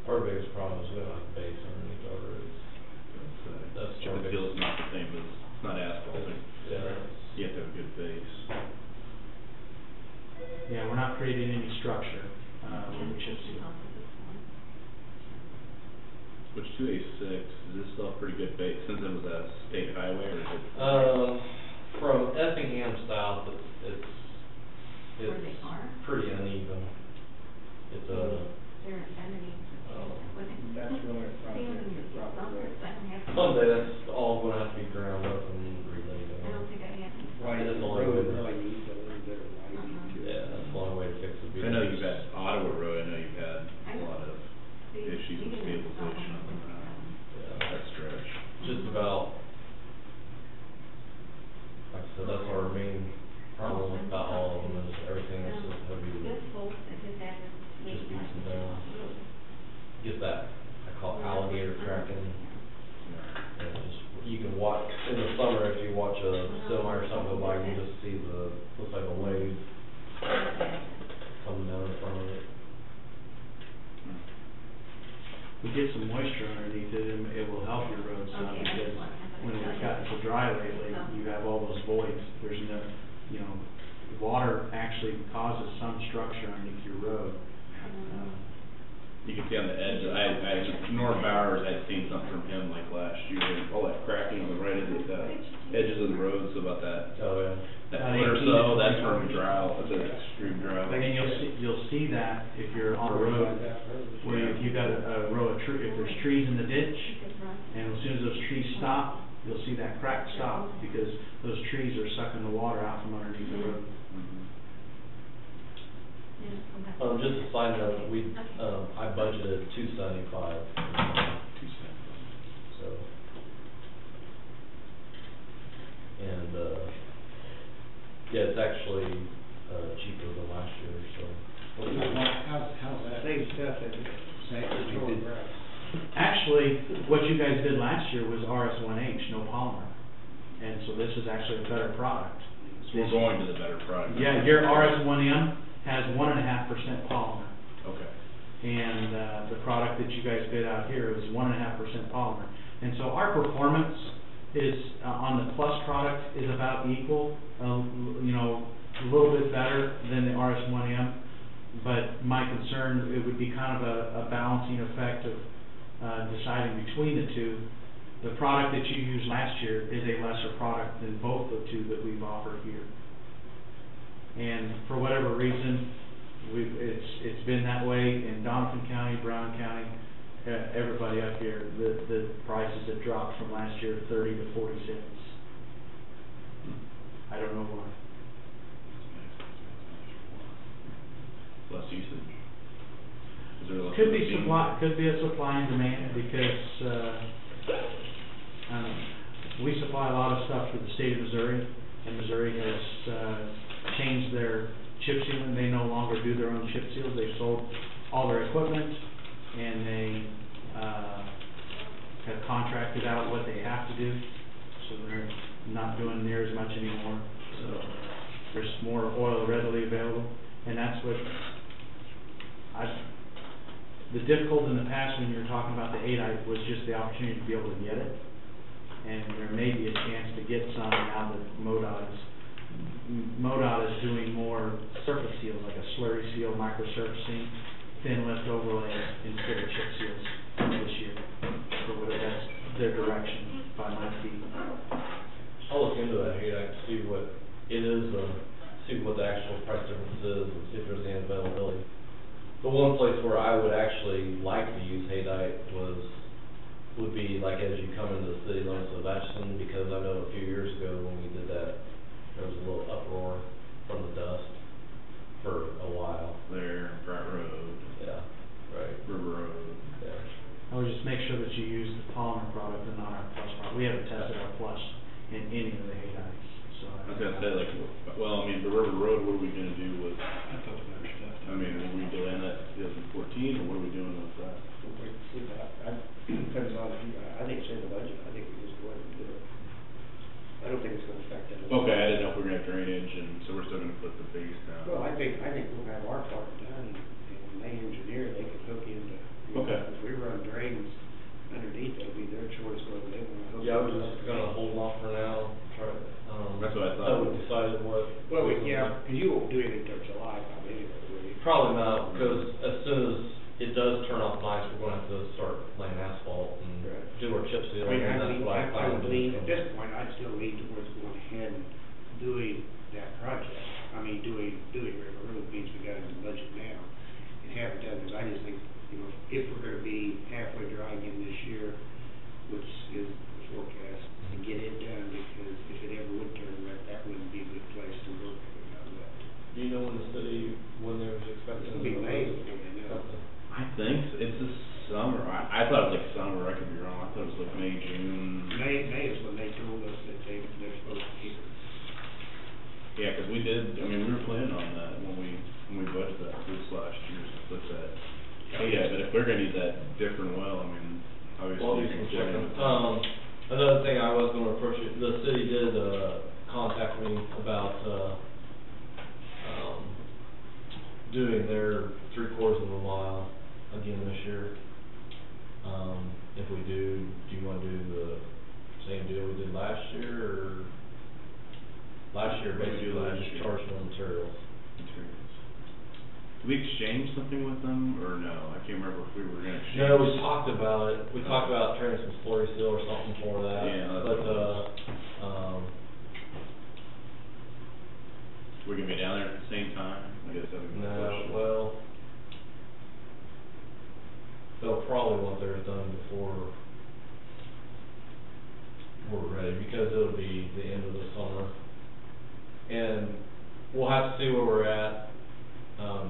Our biggest problem is we don't have base underneath our roads. That's Chip our seal is biggest. not the same as, it's not asphalt. Yeah. You have to have a good base. Yeah, we're not creating any structure with the chip seal. Which 286, is this still a pretty good base, since it was a state highway, or is it? From Effingham south, it's Where they are? pretty uneven. It's a, They're underneath. That's really a problem. someday that's all gonna have to be ground up and relaid. I don't think I have. Why, It is the a little road bit. really needs a little bit of lighting to it. Yeah, that's the only way to fix the. I know you've had Ottawa Road, I know you've had a lot of issues with stabilization on that stretch. Just about, like I said, that's our main problem with about all of them, is everything is just heavy, This whole, it just added. just beats them down. Get that, I call it alligator tracking. Yeah, just, you can watch, in the summer, if you watch a semi or something go by, you can just see looks like a wave coming down in front of it. We get some moisture underneath it, and it will help your road some, Okay, because that's what- when it's gotten so dry lately, you have all those voids. There's no, you know, water actually causes some structure underneath your road. You can see on the edge, Norm Bowers, I'd seen something from him like last year, all that cracking on the right of the edges of the roads, about that, Oh, yeah. that About foot or 18 so, to that's 20 from drought, that's an extreme drought. And you'll see that if you're on a road, where if you got a row of if there's trees in the ditch, and as soon as those trees stop, you'll see that crack stop, because those trees are sucking the water out from underneath the road. Just a side note, I budgeted $275. So. And, yeah, it's actually, cheaper than last year, so. How's that? Same stuff that Same, Actually, what you guys did last year was RS1H, no polymer, and so this is actually a better product. So we're going to the better product. Yeah, your RS1M has 1.5% polymer. Okay. And the product that you guys bid out here is 1.5% polymer. And so our performance is, on the Plus product, is about equal, you know, a little bit better than the RS1M, but my concern, it would be kind of a balancing effect of deciding between the two. The product that you used last year is a lesser product than both the two that we've offered here. And for whatever reason, it's been that way in Donovan County, Brown County, everybody up here, the prices have dropped from last year 30 to 40 cents. I don't know why. Less usage. Is there less Could be usage? supply, could be a supply and demand, because, we supply a lot of stuff to the state of Missouri, and Missouri has, changed their chip sealing. They no longer do their own chip seals. They've sold all their equipment, and they, have contracted out what they have to do, so they're not doing near as much anymore. So there's more oil readily available, and that's what the difficult in the past when you were talking about the 8-ite was just the opportunity to be able to get it, and there may be a chance to get some now that MoDOT is doing more surface seals, like a slurry seal, microsurfacing, thin lift overlay instead of chip seals this year. So that's their direction by my feet. I'll look into that, to see what it is, see what the actual price difference is, and see if there's any availability. The one place where I would actually like to use Haydite would be like as you come into the city limits of Atchison, because I know a few years ago when we did that, there was a little uproar from the dust for a while. There, Pratt Road. Yeah, right. River Road. Yeah. I would just make sure that you use the polymer product and not our Plus product. We haven't tested our Plus in any of the Haydites, so. I was gonna say, like, well, I mean, the River Road, what are we gonna do with, I thought the better stuff. I mean, are we delaying that to 2014, or what are we doing with that? We'll wait and see that. Depends on, I think it's in the budget, I think we just go ahead and do it. I don't think it's gonna affect it. Okay, I didn't know if we were gonna have drainage, and so we're still gonna put the base down. Well, I think we'll have our part done, and when they engineer, they can hook into. Okay. If we run drains underneath, it'll be their choice whether they wanna hook. Yeah, I was just gonna hold off for now, try, That's what I thought. until we decided what. Well, yeah, 'cause you won't do anything till July probably anyway, will you? Probably not, because as soon as it does turn off nice, we're gonna have to start laying asphalt and Right. do our chip seal, I mean, and that's what I I plan would to lean, do. at this point, I'd still lean towards going ahead and doing that project. I mean, doing River Road means we got it in the budget now, and have it done, because I just think, you know, if we're gonna be halfway dry again this year, which is the forecast, to get it done, because if it ever would turn wet, that wouldn't be a good place to work if it got wet. Do you know when the city, when they was expecting? It'll be May before they know. I think it's the summer, I thought it was like summer, I could be wrong, I thought it was like May, June. May is when they told us that they're supposed to keep it. Yeah, 'cause we did, I mean, we were planning on that when we budgeted that for this last year, with that. Yeah, but if we're gonna use that different well, I mean, obviously. Well, you you can can check check in with them. Another thing I was gonna approach it, the city did, contact me about, doing their 3/4 of a mile again this year. If we do you wanna do the same deal we did last year, or? Last year, What did we basically, do last we just year? charged them materials. materials. Did we exchange something with them, or no? I can't remember if we were gonna exchange. No, we talked about it, we talked about turning some slurry seal or something for that. Yeah, that's But, what it was. We're gonna be down there at the same time, I guess that would be my no, question. well, they'll probably want theirs done before we're ready, because it'll be the end of the summer. And we'll have to see where we're at.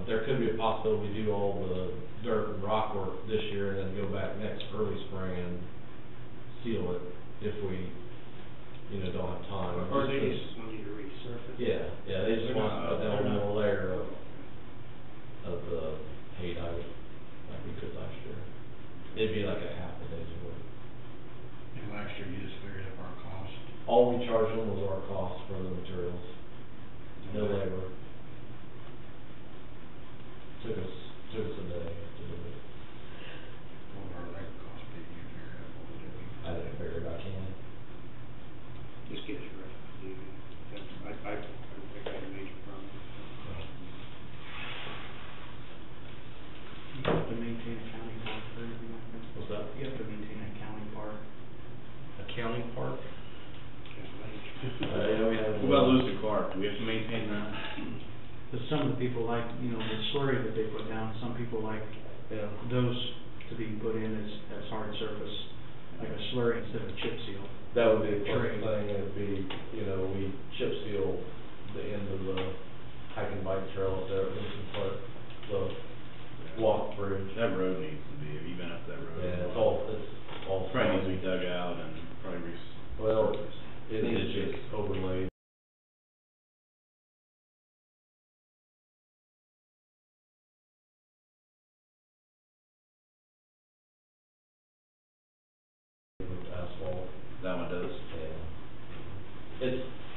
There could be a possibility we do all the dirt and rock work this year and then go back next early spring and seal it if we, don't have time. Or they just want you to resurface. Yeah, they just want to put down one more layer of the Haydite like we could last year. It'd be like a half a day's work. And last year you just figured up our cost. All we charged them was our cost for the materials, no labor. Took us a day to do it. What our labor cost be, you figured out what we did. I didn't figure it out, can What about Lewis and Clark, do we have to maintain that? But some of the people like, you know, the slurry that they put down, some people like Yeah. those to be put in as hard surface, like a slurry instead of chip seal. That would be a Trade. perfect thing, it'd be, you know, we chip seal the end of the hike and bike trail up there at Lewis and Clark, the walk bridge. That road needs to be, even up that road. Yeah, it's all. Probably needs to be dug out and probably Well, resurfaced. it needs to be overlaid. With asphalt. That one does. Yeah.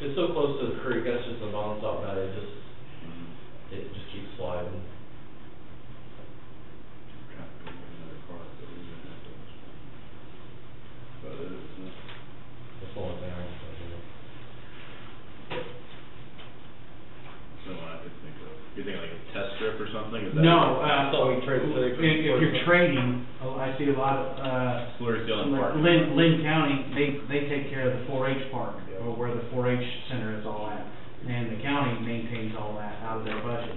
It's so close to the creek, that's just a non-stop value, it just keeps sliding. Trying to think of another car that we would have to. But it is, isn't it? That's the only thing I can think of. So I could think of, you think like a test strip or something? Is that? No, So we trade city for. if you're trading, I see a lot of, Slurry seal and like parking. Lynn County, they take care of the 4-H park, or where the 4-H center is all at. And the county maintains all that out of their budget.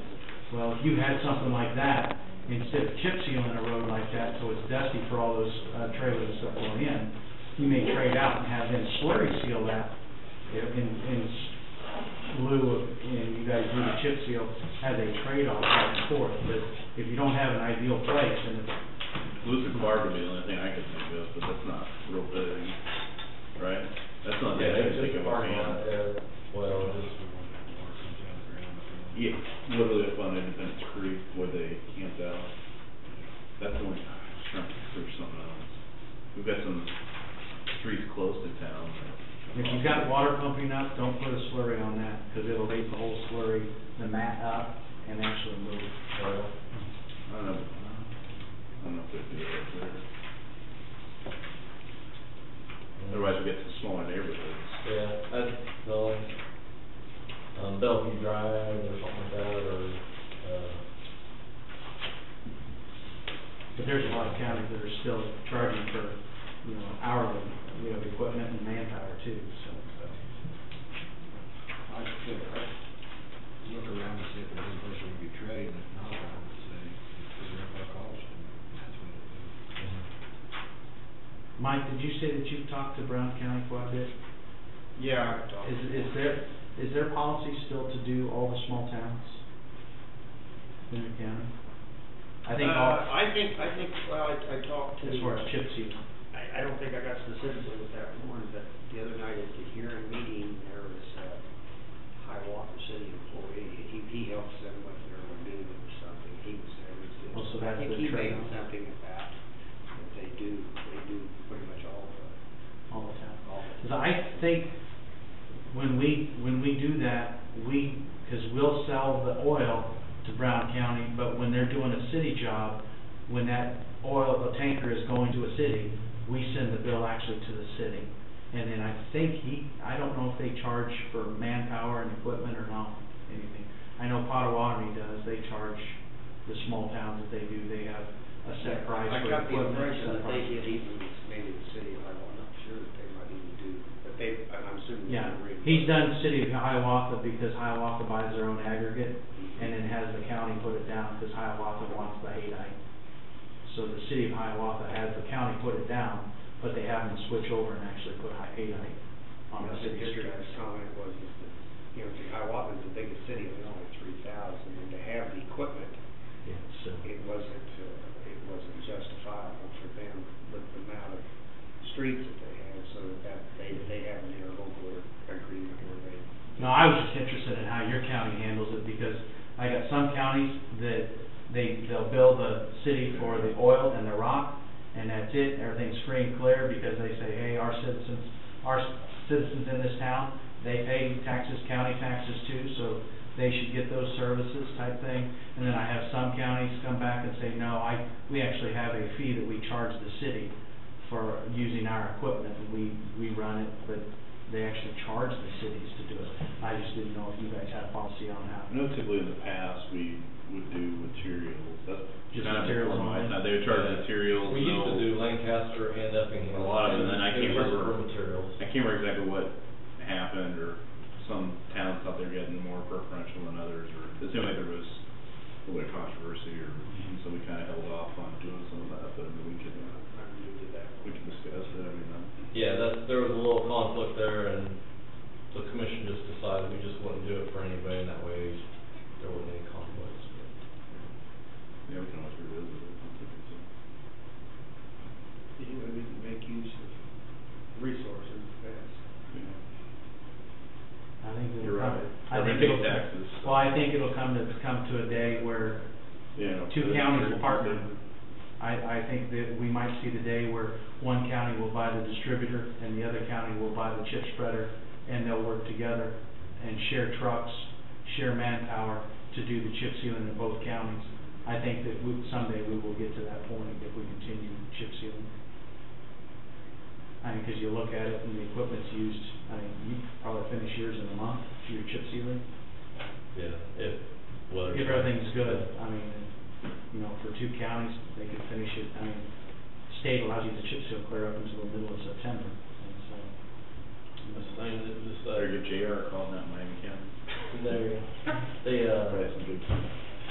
Well, if you had something like that, instead of chip sealing a road like that, so it's dusty for all those, trailers and stuff going in, you may trade out and have them slurry seal that in lieu of, and you guys do the chip seal as a trade-off back and forth. But if you don't have an ideal place, and it's, Lewis and Clark would be the only thing I could think of, but that's not real big, right? That's not the Yeah, I it's can think just a of parking lot, offhand. well, it's. Yeah, literally up on Independence Creek where they camped out. That's the one, I was trying to search something else. We've got some streets close to town. if you've got water pumping up, don't put a slurry on that, because it'll raise the whole slurry, the mat up, and actually move. I don't know if they do it up there. Otherwise we get to smaller neighborhoods. Yeah, that's the only, Bellevue Drive or something like that, or, But there's a lot of counties that are still charging for, you know, hourly, you know, equipment and manpower too, so. I'd look around and see if there's any place we could trade, and if not, I would say, figure out our cost, and that's what it is. Mike, did you say that you've talked to Brown County quite a bit? Yeah. Is their policy still to do all the small towns in the county? I think all, I think, well, I talked to. as far as chip seal. I don't think I got specifically with that one, but the other night at the hearing meeting, there was a Hiawatha City employee, he helps them with their lagoon or something, he was there. Oh, so that's I think the he made trade-off. something about, that they do pretty much all the. All the time. All the- 'Cause I think when we do that, because we'll sell the oil to Brown County, but when they're doing a city job, when that oil, the tanker is going to a city, we send the bill actually to the city. And then I think I don't know if they charge for manpower and equipment or not, anything. I know Potawatomi does, they charge the small towns that they do, they have a set price I for got the equipment. impression set that they price. did even, maybe the city of Hiawatha, I'm not sure that they might even do, but I'm assuming. they Yeah, agree. he's done city of Hiawatha because Hiawatha buys their own aggregate and then has the county put it down because Hiawatha wants the haydite. So the city of Hiawatha has the county put it down, but they have them switch over and actually put haydite on the The city street. district's comment was, is that, you know, Hiawatha is the biggest city, and only 3,000, and to have the equipment, Yeah, so, it wasn't justifiable for them with the amount of streets that they have, so that they have an interlocal agreement where they. no, I was just interested in how your county handles it because I got some counties that they'll bill the city for the oil and the rock and that's it, everything's free and clear because they say, hey, our citizens in this town, they pay taxes, county taxes too, so they should get those services type thing. And then I have some counties come back and say, no, we actually have a fee that we charge the city for using our equipment and we run it, but they actually charge the cities to do it. I just didn't know if you guys had a policy on how. I know typically in the past, we would do materials, that's Just kind of materials before my only? time, they would charge materials. We used to no- do Lancaster and Effingham. A lot of it, and then I can't It was remember- for materials. I can't remember exactly what happened, or some conflict there, and the commission just decided we just wouldn't do it for anybody, and that way there wasn't any conflicts. Yeah, we can always revisit it. Anyway, we can make use of resources fast. I think it'll You're come, right. I We're think gonna it'll, pay taxes, so. well, I think it'll come to a day where Yeah. two counties will partner. I think that we might see the day where one county will buy the distributor and the other county will buy the chip spreader, and they'll work together and share trucks, share manpower to do the chip sealing in both counties. I think that someday we will get to that point if we continue chip sealing. I mean, cause you look at it and the equipment's used, I mean, you probably finish yours in a month, your chip sealing. Yeah, if weather. If everything's good, I mean, you know, for two counties, they could finish it, I mean, state allows you to chip seal clear up until the middle of September, and so. That's the thing, that just, Better get JR calling that Miami County. They, Probably some good.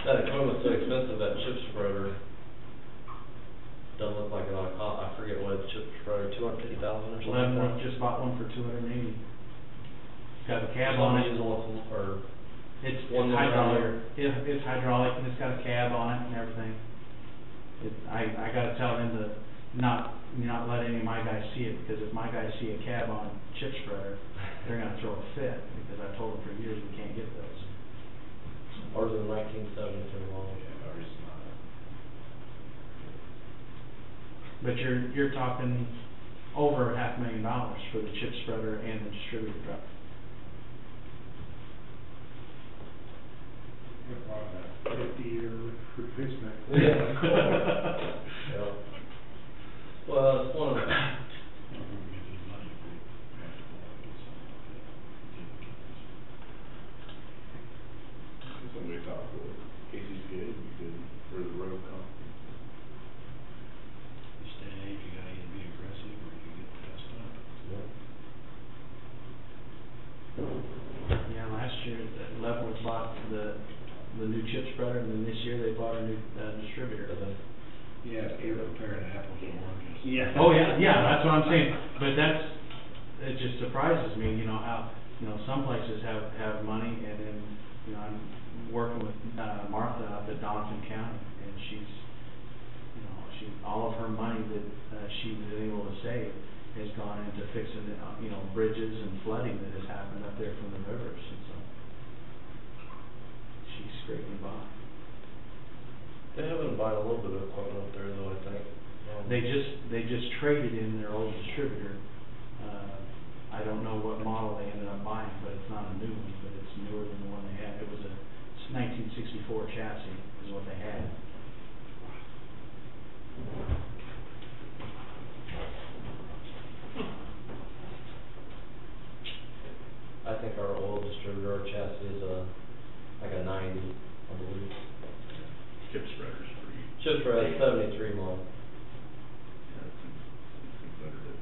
that equipment's so expensive, that chip spreader doesn't look like it ought to cost, I forget what the chip spreader, $250,000 or something? Leavenworth just bought one for $280. It's got a cab on it. Or It's one that hydraulic, it's hydraulic, and it's got a cab on it and everything. I gotta tell them to not let any of my guys see it, because if my guys see a cab on a chip spreader, they're gonna throw a fit, because I've told them for years we can't get those. Ours is 1972 model. Yeah, ours is not. But you're talking over $500,000 for the chip spreader and the distributor truck. You're probably about 50-year replacement. Yeah. Well, it's one of the, Somebody talked with KCCA, would be good for the road company. This day and age, you gotta either be aggressive or you get passed up. Yeah, last year, Leavenworth bought the new chip spreader, and then this year they bought a new distributor. Yeah, if you're comparing apples and oranges. Yeah. Oh, yeah, that's what I'm saying, but it just surprises me, you know, how, you know, some places have money, and then, you know, I'm working with, Martha up at Doniphan County, and she's, you know, all of her money that, she's been able to save has gone into fixing, you know, bridges and flooding that has happened up there from the rivers, and so she's scraping by. they have been buying a little bit of equipment up there though, I think. They just traded in their old distributor. I don't know what model they ended up buying, but it's not a new one, but it's newer than the one they had. It was a 1964 chassis is what they had. I think our oil distributor, our chassis is like a 90, I believe. Chip spreader's pretty. Chip spreader, 73 model. Yeah, it's better to.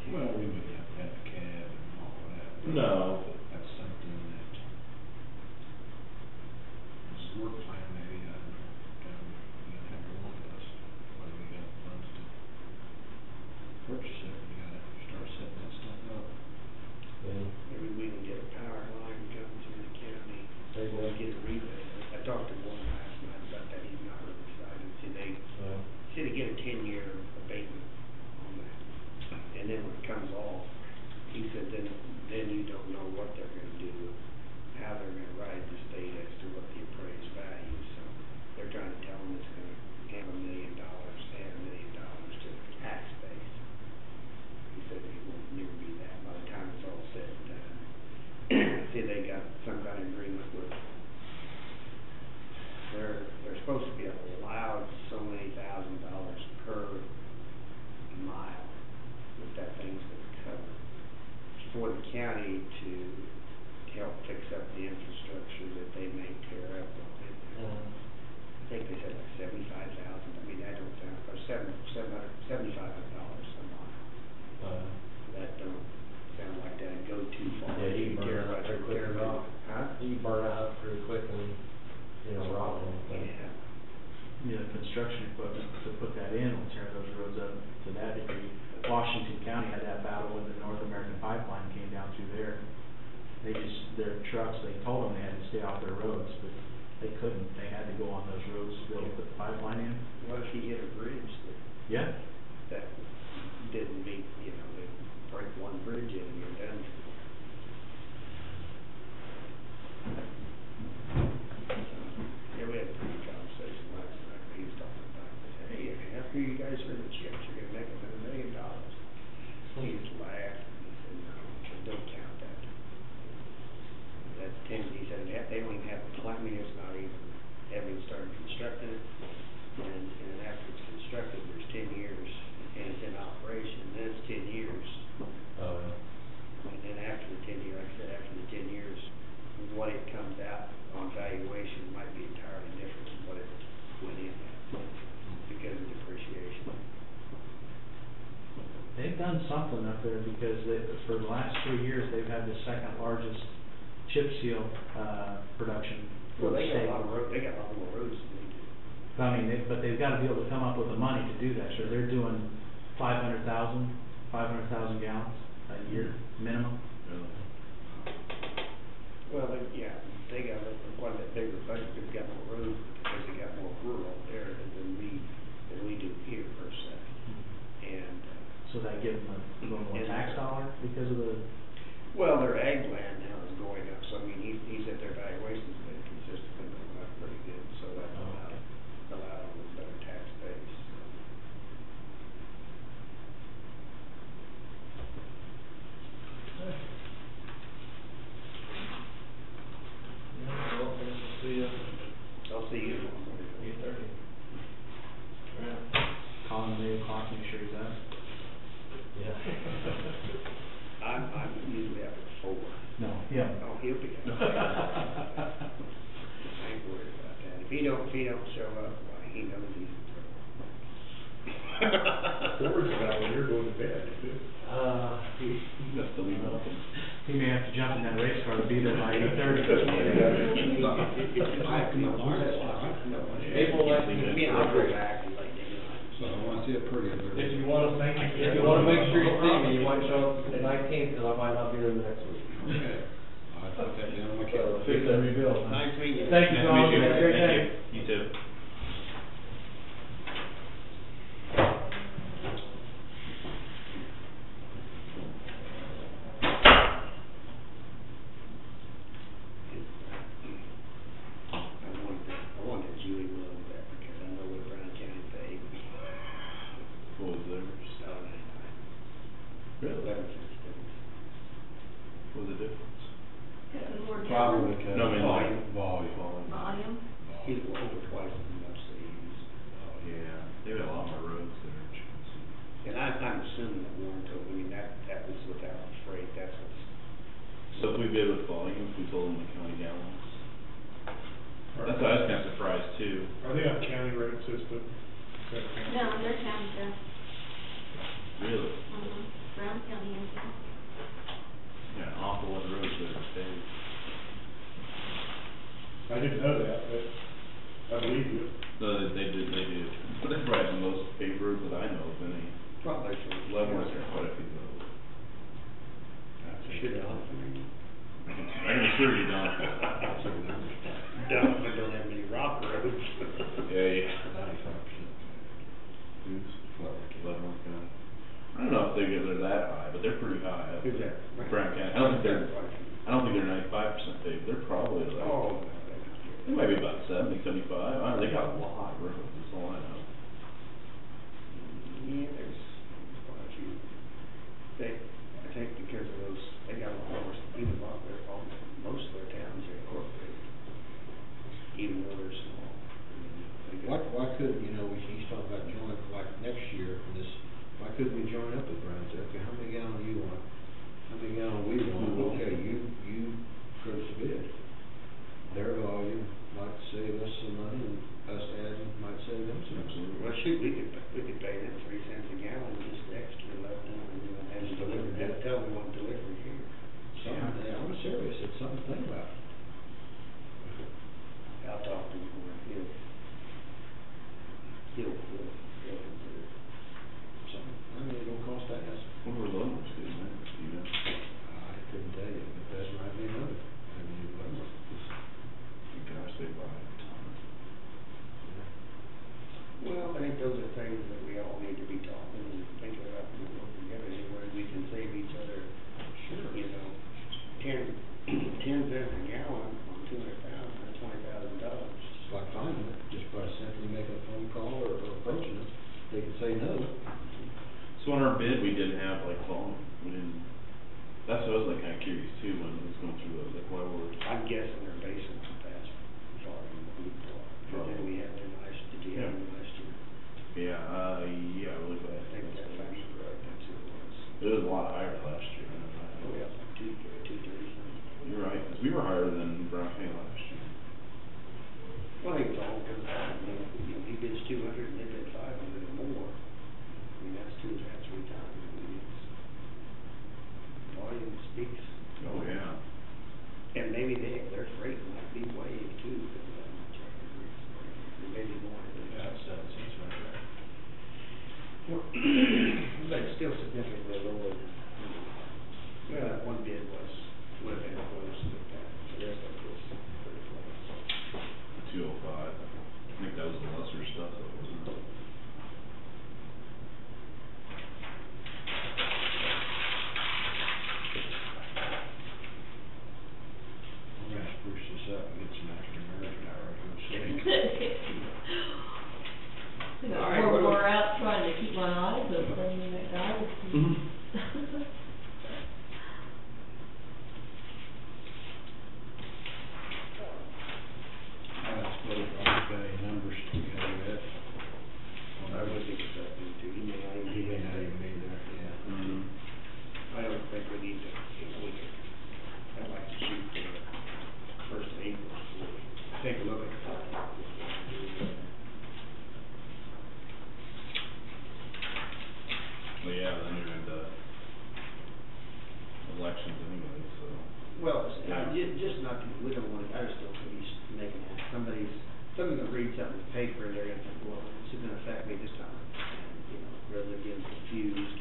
Well, we wouldn't have to have a cab and all that. No. That's something that is a work plan maybe, you gotta have your one of us, whether we got funds to purchase it, we gotta start setting that stuff up. Yeah. Maybe we can get a power line come through the county, There you or go. get a rebate. I talked to one last night about that, he's not real excited, see they get a 10-year abatement on that. And then when it comes off, he said then you don't know what they're gonna do, how they're gonna ride the state as to what the appraised value is. So they're trying to tell them it's gonna add $1 million to the tax base. He said it won't never be that by the time it's all said and done. See, they got some kind of agreement with, they're supposed to be allowed so many $1,000s per mile that that thing's gonna cover. For the county to help fix up the infrastructure that they may tear up on it. I think they said construction equipment to put that in will tear those roads up to that degree. Washington County had that battle when the North American Pipeline came down through there. They just, their trucks, they told them they had to stay off their roads, but they couldn't. They had to go on those roads to be able to put the pipeline in. What if you hit a bridge Yeah. that didn't meet, you know, they break one bridge in and you're done? Yeah, we had a pretty good conversation last night, he was talking about, hey, after you guys heard the checks, you're gonna make $1 million. He just laughed, and he said, no, don't count that. That's 10, he said, they don't even have a plan, I mean, it's not even, they haven't even started constructing it, and then after it's constructed, there's 10 years, and it's in operation, and then it's 10 years. And then after the 10 years, like I said, after the 10 years, what it comes out on valuation might be entirely different than what it went in at, because of depreciation. They've done something up there because they, for the last 3 years, they've had the second largest chip seal, production. Well, they got state. a lot of road, they got a lot more roads than we do. I mean, but they've gotta be able to come up with the money to do that, so they're doing 500,000 gallons a year minimum. Well, they got quite a bit bigger budget, they've got more roads, because they got more rural there than we do here per se. And, So that give them a little more tax dollar because of the, well, their ag land now is going up, so I mean, he said their valuation's been consistently going up pretty good, so that allowed a little better tax base. Well, we'll see ya. I'll see you tomorrow. 8:30. Right. call him at 8 o'clock, make sure he's up. Yeah. I'm usually up at 4. No, yeah. Oh, he'll be up. I ain't worried about that. If he don't show up, why, he knows he's in trouble. 4 is about when you're going to bed, too. That's the leave open. He may have to jump in that race car to be there by 8:30. April 19th. Me and I'll go back and like, So I wanna see it pretty. If you wanna make sure you see me, you might show up the 19th, cause I might not be there the next week. Okay. I'll put that down on my calendar. Fix that rebuild. Nice meeting you. Thank you, Tom. Nice to meet you. Have a great Thank day. you. You too. I wanted Julie Willow that because I know what Brown County paid. What was theirs? Really? 11 cents. What was the difference? More Probably gallons, because. No, I mean, Volume. volume. He's over twice as much they use. Oh, yeah, they've got a lot more roads that are expensive. And I'm assuming that Warren told me that was without freight, that's what's. So if we bid with volume, if we told them the county gallons, that's why I was kinda surprised too. Are they on county road system? No, they're county stuff. Really? Brown County is. Yeah, an awful lot of roads that are paved. I didn't know that, but I believe you. No, they do. But they probably have the most paved roads that I know of any. Probably should. Leavenworth has quite a few roads. Should have. I can assure you don't. Don't have many rock roads. Yeah. 95%. Who's? Leavenworth County. I don't know if they're that high, but they're pretty high. Up Who's that? Brown County. I don't think they're 95% paved. They're probably like. Oh, They might be about 70, 75. I don't know, they got a lot of roads, that's all I know. yeah, there's quite a few. I think because of those, they got a lot more, even a lot, most of their towns are incorporated, even though they're small. They got- Why couldn't, he's talking about joint, like next year, why couldn't we join up with Brown? Say, okay, how many gallons do you want? How many gallons we want? Okay, you approach the bid. Their volume might save us some money, and us adding might save them some money. Well, shoot, we could pay them 3 cents a gallon, just extra left them, and deliver, and tell them what delivery here. I'm serious, it's something to think about. I'll talk to him more, say no. So on our bid, we didn't have like volume, we didn't, that's what I was like kinda curious too, when I was going through those, like why we're. I'm guessing they're basing on past volume that we bought. But then we had them did you have them last year? Yeah, yeah, I believe that. I think that facts are correct, that's who it was. It was a lot higher last year. Oh, yeah, two thirty something. You're right, 'cause we were higher than Brown County last year. Well, I think it's all comes down, he bids 200 and they bid 500 or more. I mean, that's 3 times. I mean, it's, volume speaks. Oh, yeah. And maybe their freight might be way too, because of that much or maybe more. Yeah, that's 7 cents right there. But it's still significantly lower than, well, that one bid would have been close, but the rest of it was pretty close. 205, I think that was the lesser stuff, though, wasn't it? I'm gonna spruce this up and get some African American out right here. You know, All right, what do we- we're out trying to keep my eyes open, and that guy was. I don't suppose Rob's got any numbers to go with. I would think it's up to, he may not even He be may not even be there, yeah. Mm-hmm. I don't think we need to, we could, I'd like to shoot for the first of April, before we take a look at the. Well, yeah, then you're into elections anyway, so. Well, just not, we don't want to, I just don't think he's making that, somebody's gonna read something in the paper and they're gonna think, well, this is gonna affect me this time. And, you know, rather than getting confused,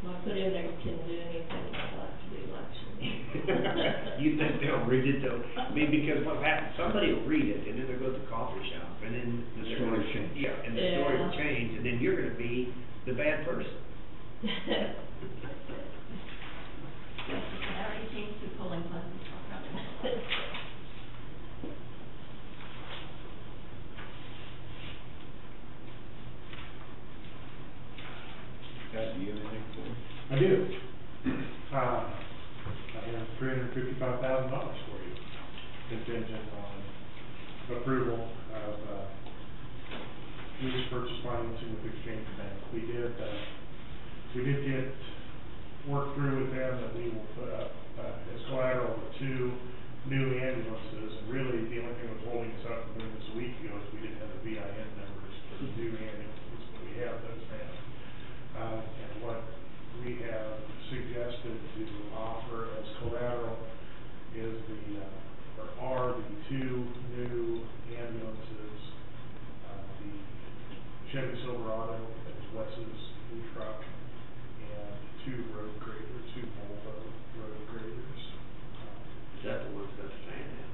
I put in there, can do anything after the election. You think they'll read it though? I mean, because what happens, somebody will read it and then they'll go to the coffee shop and then. The they're story gonna- changes. Yeah, and the story will change and then you're gonna be the bad person. I already changed the polling places, so probably not. Pat, do you have anything for me? I do. I have $355,000 for you, contingent on approval of, lease purchase financing with Exchange Bank. We did get work through with them that we will put up, as collateral with 2 new ambulances. And really, the only thing that was holding us up from doing this a week ago is we didn't have the VIN numbers for the new ambulances, but we have those now. And what we have suggested to offer as collateral is are the 2 new ambulances, the Chevy Silverado, that is Wes's new truck, and 2 road graders, 2 Volvo road graders. Is that the one that's got the fan in?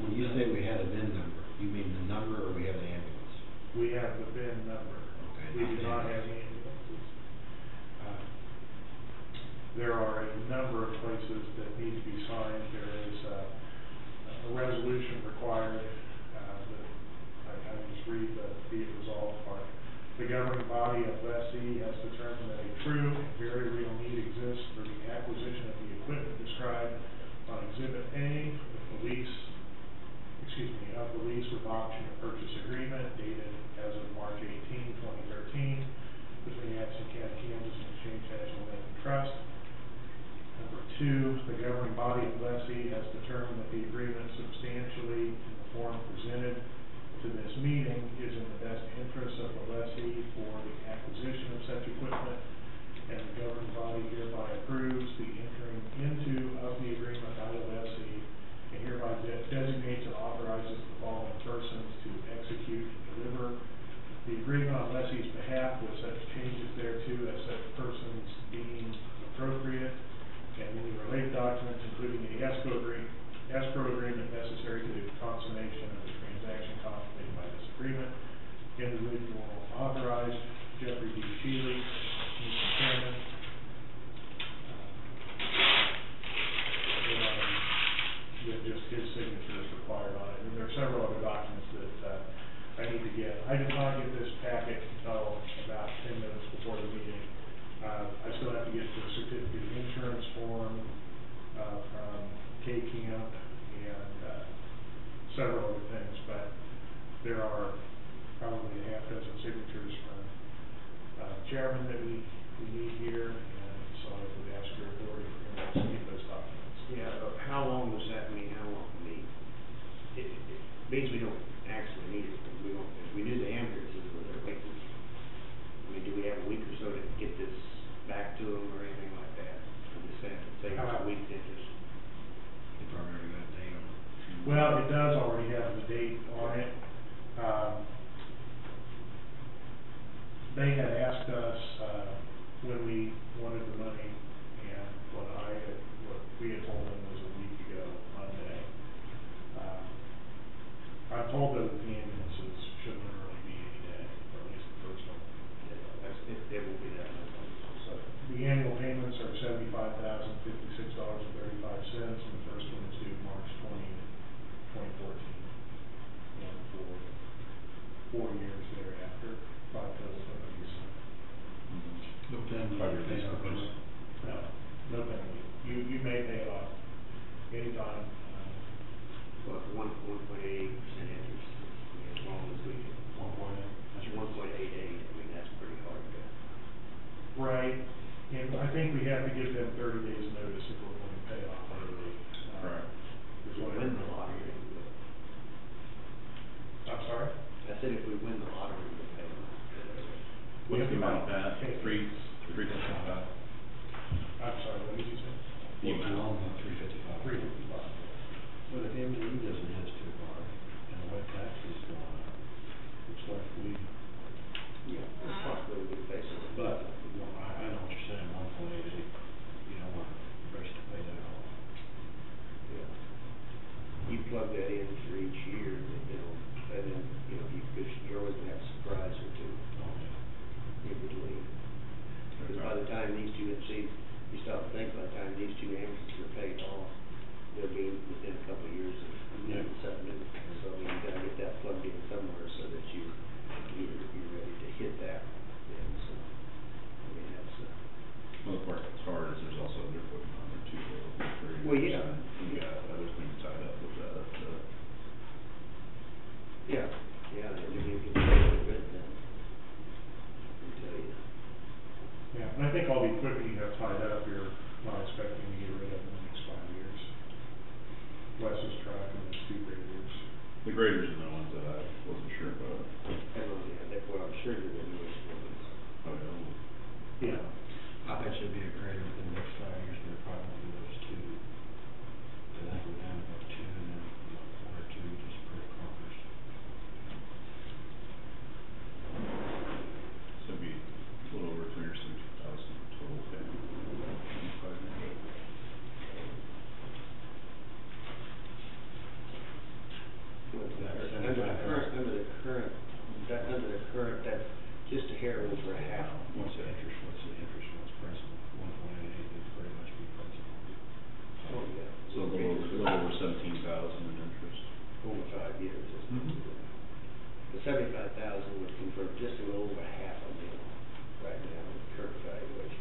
When you say we had a VIN number, you mean the number or we have an ambulance? We have the VIN number. Okay, We do not not the have ambulances. There are a number of places that need to be signed. There is a resolution required that I just read the be it resolved part. The governing body of lessee has determined that a true and very real need exists for the acquisition of the equipment described on Exhibit A of the lease with option to purchase agreement dated as of March 18, 2013 between Jackson County, Kansas and Exchange National Bank and Trust. Number 2, the governing body of lessee has determined that the agreement substantially in the form presented to this meeting is in the best interest of the lessee for the acquisition of such equipment, and the governing body hereby approves the entering into of the agreement by the lessee, and hereby designates and authorizes the following persons to execute and deliver the agreement on lessee's behalf with such changes thereto as such persons deem appropriate, and any related documents, including any escrow agreement necessary to the consummation of the transaction contemplated by this agreement, his signature is required on it, and there are several other documents that, I need to get. I did not get this packet until about 10 minutes before the meeting. I still have to get the certificate of insurance form, from K-Camp and, several other things, but there are probably a half dozen signatures from, chairman that we need here, and so I would ask your authority for him to get those documents. Yeah, how long does that mean, how long mean? It means we don't actually need it, we don't, if we do the ambulances, we're gonna wait. I mean, do we have a week or so to get this back to them or anything like that? For the say it's a week, they just. You probably already got a date on it. Well, it does already have the date on it. They had asked us, when we wanted the money, and what we had told them was a week ago, Monday. I'm told that the ambulances should literally be any day, or at least the first one. It will be that long, so. The annual payments are $75,056.35, and the first one is due March 20, 2014. And for 4 years thereafter, 5 total penalties. No penalty. 5 year lease purchase. No penalty. You may pay it off anytime. What, 1.88% interest, as long as we can. 1.88, I mean, that's pretty hard to. Right, and I think we have to give them 30 days notice if we're going to pay off early. Right. Is what Win the lottery. I'm sorry? I said if we win the lottery, we'll pay them. What's the amount, Pat? 355? I'm sorry, what did you say? The amount. 355. 355. But if M&E doesn't have too far, and the wet tax is going up, Looks like we, Yeah, it's possible we could pay some. but, well, I know what you're saying, 1.88, you don't want to rush to pay that off. Yeah. You plug that in for each year, you know, and then, you know, you're always gonna have a surprise or two in between. Because by the time these two, you stop to think, by the time these two ambulances are paid off, they'll be within a couple of years of settlement. So you gotta get that plugged in somewhere so that you're ready to hit that. And so, I mean, that's, Well, the part that's hard is there's also other equipment on there too, for Well, yeah. You got other things tied up with that, yeah, and if you can pay it with them, I tell you. yeah, and I think all the equipment you have tied up, you're not expecting to get rid of in the next 5 years. Wes's truck and the 2 graders. the graders are the ones that I wasn't sure about. That's what I'm sure you're gonna do is for this. Oh, yeah. Yeah. I bet you'll be a grader within the next 5 years, but probably do those two. Cause I think we're down to about 2, and then, 1 or 2 just for clunkers. So it'd be a little over 360,000 total pay. 5 years. Under the current, that's just a hair over a half. What's the interest, what's principal? 1.88 would pretty much be principal. Oh, yeah. So a little over 17,000 in interest. Over 5 years, isn't it? The 75,000 would convert just a little over half a mil right now with current valuation.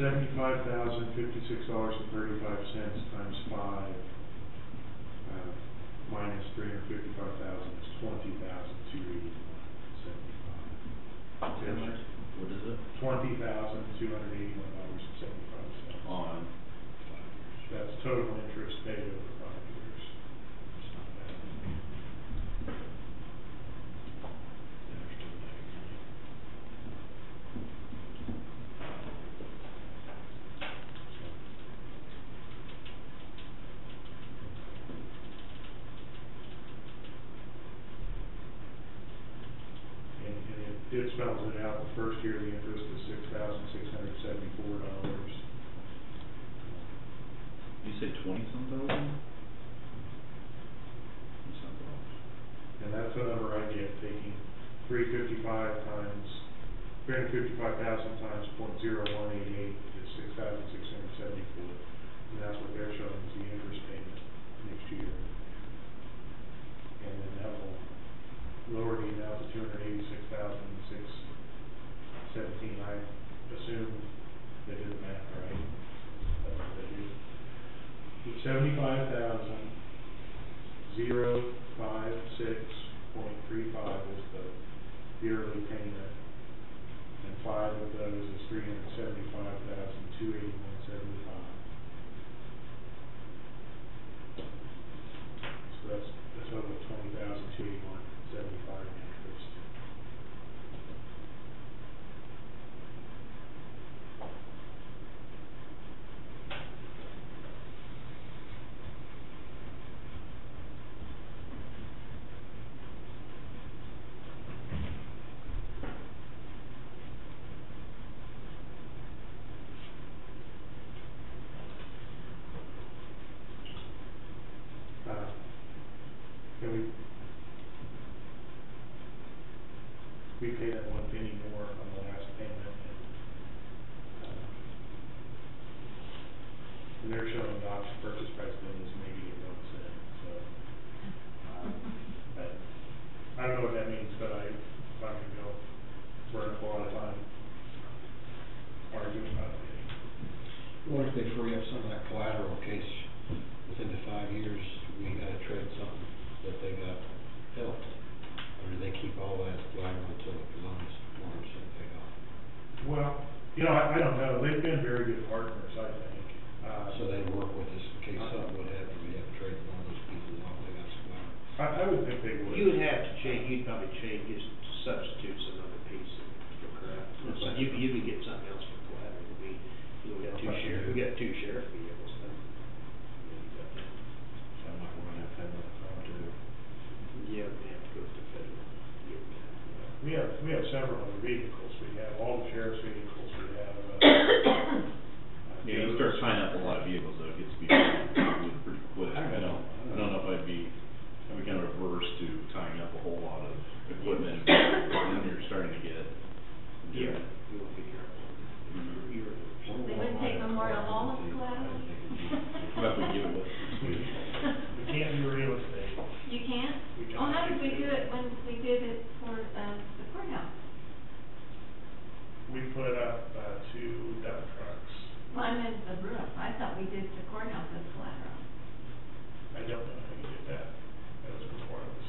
$75,056.35 times 5, minus 355,000 is $20,281.75. How much? What is it? $20,281.75. On. That's total interest paid over 5 years. It's not bad. It spells it out. The first year the interest is $6,674. You say 20-some thousand? That sounds off. And that's the number I get, taking 355,000 times 0.0188 is 6,674. And that's what they're showing as the interest payment. $75,056.35 is the yearly payment, and 5 of those is $375,281.75. So that's a total of $20,281.75 in interest. And we paid that 1 penny more on the last payment, and they're showing the option purchase price then is -1 cent, so. I don't know what that means, but I'm gonna go burn up a lot of time arguing about it. What if they free up some of that collateral in case within the 5 years we gotta trade something that they got helped? Or do they keep all that collateral until the loan's 100% paid off? Well, I don't know, they've been very good partners, I think. So they work with us in case something would happen, we have to trade one of those pieces off, they got some collateral. I would think they would. You would have to change, you'd probably change, just substitute some other piece for crap. So you could get something else for collateral, we got two sheriff vehicles, then. So I might wanna have another car too. Yeah, we have to go to the federal. We have several other vehicles, we have all the sheriff's vehicles, we have, Yeah, you start signing up a lot of vehicles, though, it gets to be pretty quick. I don't know if I'd be kind of averse to tying up a whole lot of equipment, when you're starting to get. Yeah, you want to be careful. You're. They wouldn't take Memorial Hall as collateral? What if we give it with? we can't do real estate. You can't? We Oh, how don't. did we do it when we did it for, the courthouse? We put up, 2 dump trucks. Well, I meant the roof. I thought we did the courthouse as collateral. I don't know how you did that. That was before I was.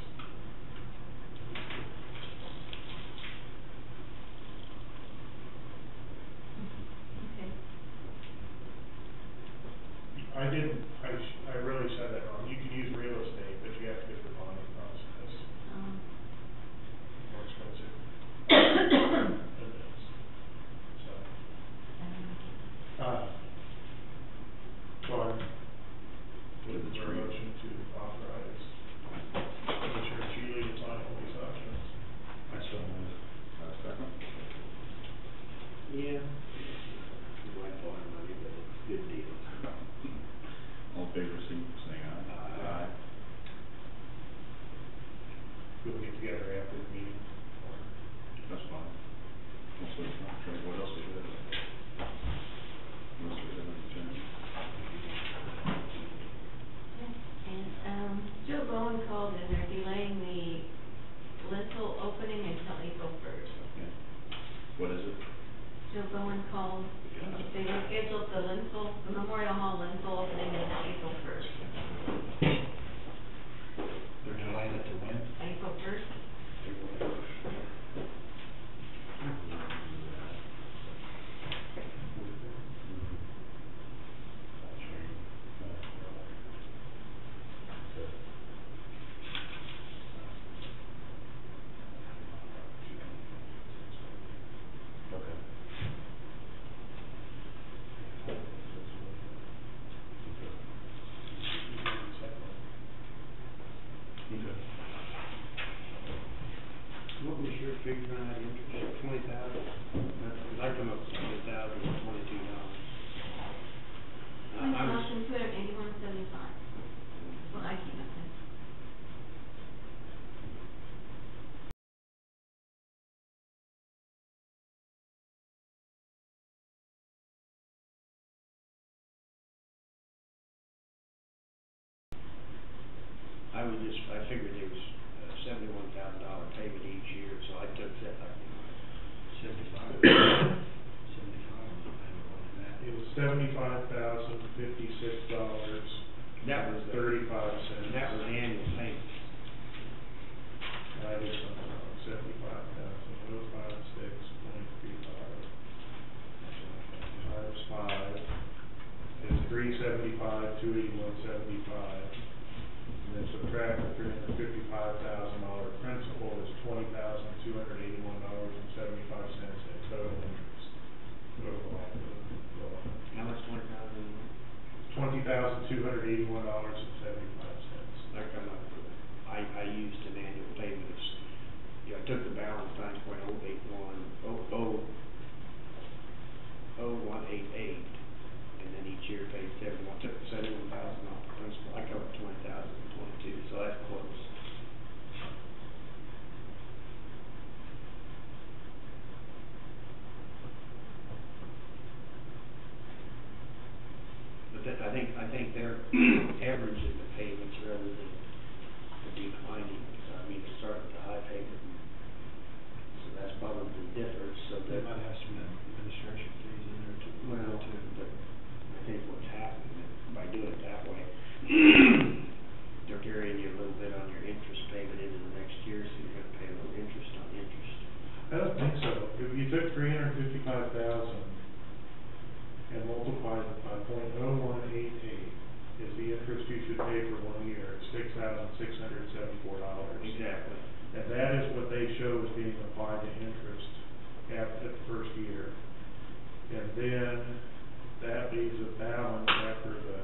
Okay. I really said that wrong. You can use real estate, but you have to go through the bonding process. More expensive. Than this. So, so I'm looking for a motion to authorize Commissioner Shealy to sign all these documents. I still move. Second? Yeah. You might borrow money, but it's a good deal. All in favor, saying aye. Aye. We'll get together after the meeting. That's fine. Also, what else we have? Unless we have any change. And, Joe Bowen called and they're delaying the lintel opening until April 1st. What is it? Joe Bowen called, they scheduled the Memorial Hall lintel opening until April 1st. They're delaying it to when? April 1st? What was your figure on that interest, 20,000? Cause I come up with $20,022. $20,281.75. That's what I came up with. I figured there was $71,000 payment each year, so I took that, like, 75. 75 on the payment on that. It was $75,056 That was the, 35 cents. that was the annual payment. I did something wrong, 75,000, 056.35 times 5 is 375, 281.75. And then subtract the $355,000 principal is $20,281.75 in total interest. Overall, How much, 20,000? $20,281.75. That come up with, I used an annual payment of, I took the balance times .081, and then each year paid took 71,000 off the principal. I covered 20,000 and 22, so that's close. But that, I think they're averaging the payments rather than declining. I mean, it started with a high payment, so that's probably the difference, so They that. might have some administration fees in there too. Well, but I think what's happening by doing it that way, they're carrying you a little bit on your interest payment into the next year, so you're gonna pay a little interest on interest. I don't think so. If you took 355,000 and multiplied it by .0188 is the interest you should pay for 1 year, it's $6,674. Exactly. And that is what they show as being applied to interest after the first year. And then that leaves a balance after the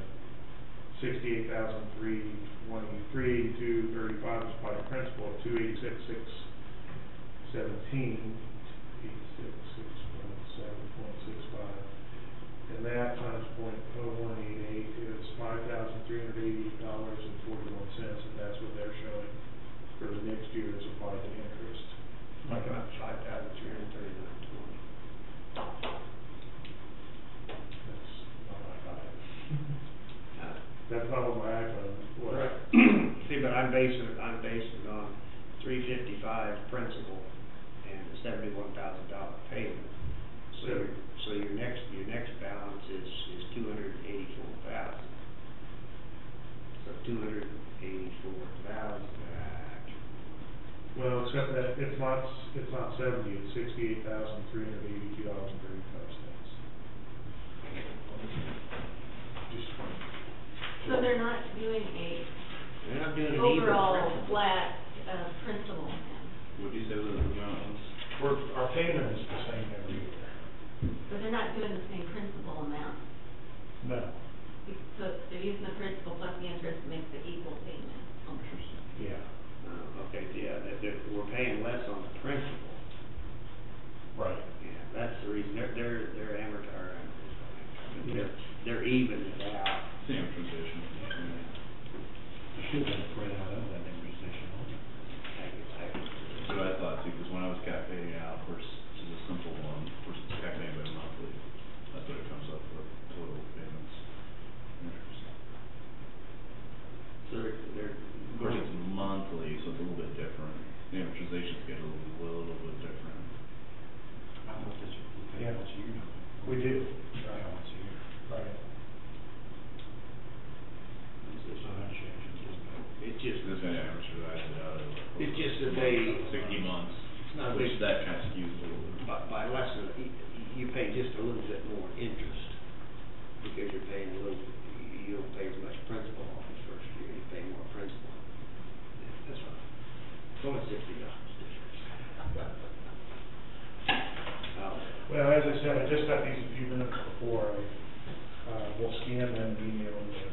$68,323.82.35 is by the principal of $286,617, 866.7.65. And that times .0188 is $5,388.41, and that's what they're showing for the next year as applied to interest. Like about 5,339.20. That's not my iPhone. That's not what my iPhone was. Right. See, but I'm basing it on $355 principal and a $71,000 payment. So your next balance is $284,000. So $284,000. Well, except that it's not 70, it's $68,382.35. So they're not doing They're not doing an even overall principal. flat, principal then? What'd you say the amount was? Our payment is the same every year. So they're not doing the same principal amount? No. So they're using the principal plus the interest to make the equal payment? Yeah. Okay, yeah, we're paying less on the principal. Right. Yeah, that's the reason, they're amortizing, they're evening it out. It's amortization. You should have spread out of that amortization only. That's what I thought too, because when I was calculating it out, of course, this is a simple one, of course, it's calculated by monthly. That's what it comes up with, total payments, interest. So they're Of course, it's monthly, so it's a little bit different. The amortizations get a little bit different. I thought this would pay Yeah. once a year. We do. Pay once a year. Right. So that changes, doesn't it? It's just, This guy amortized it out over. it's just that they. 60 months, It's not a which big, that kind of skews a little bit. by less than, you pay just a little bit more interest, because you're paying a little, you don't pay as much principal off the first year, you pay more principal. Yeah, that's right. It's only $60 difference. Well, as I said, I just got these a few minutes before. We'll scan them and email them to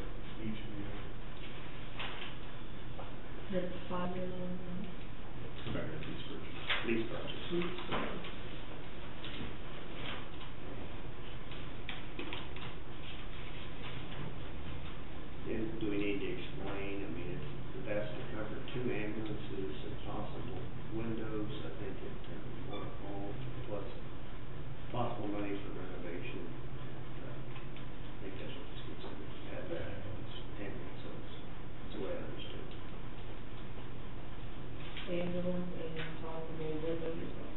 each of you. That's 5 year loan. Go back to these first. Lease purchase. And do we need to explain, I mean, that's to cover 2 ambulances, and possible windows, I think it, one home, plus possible money for renovation. I think that's what this considers, ambulance, so that's the way I understood it. Ambulance and possible windows. Right.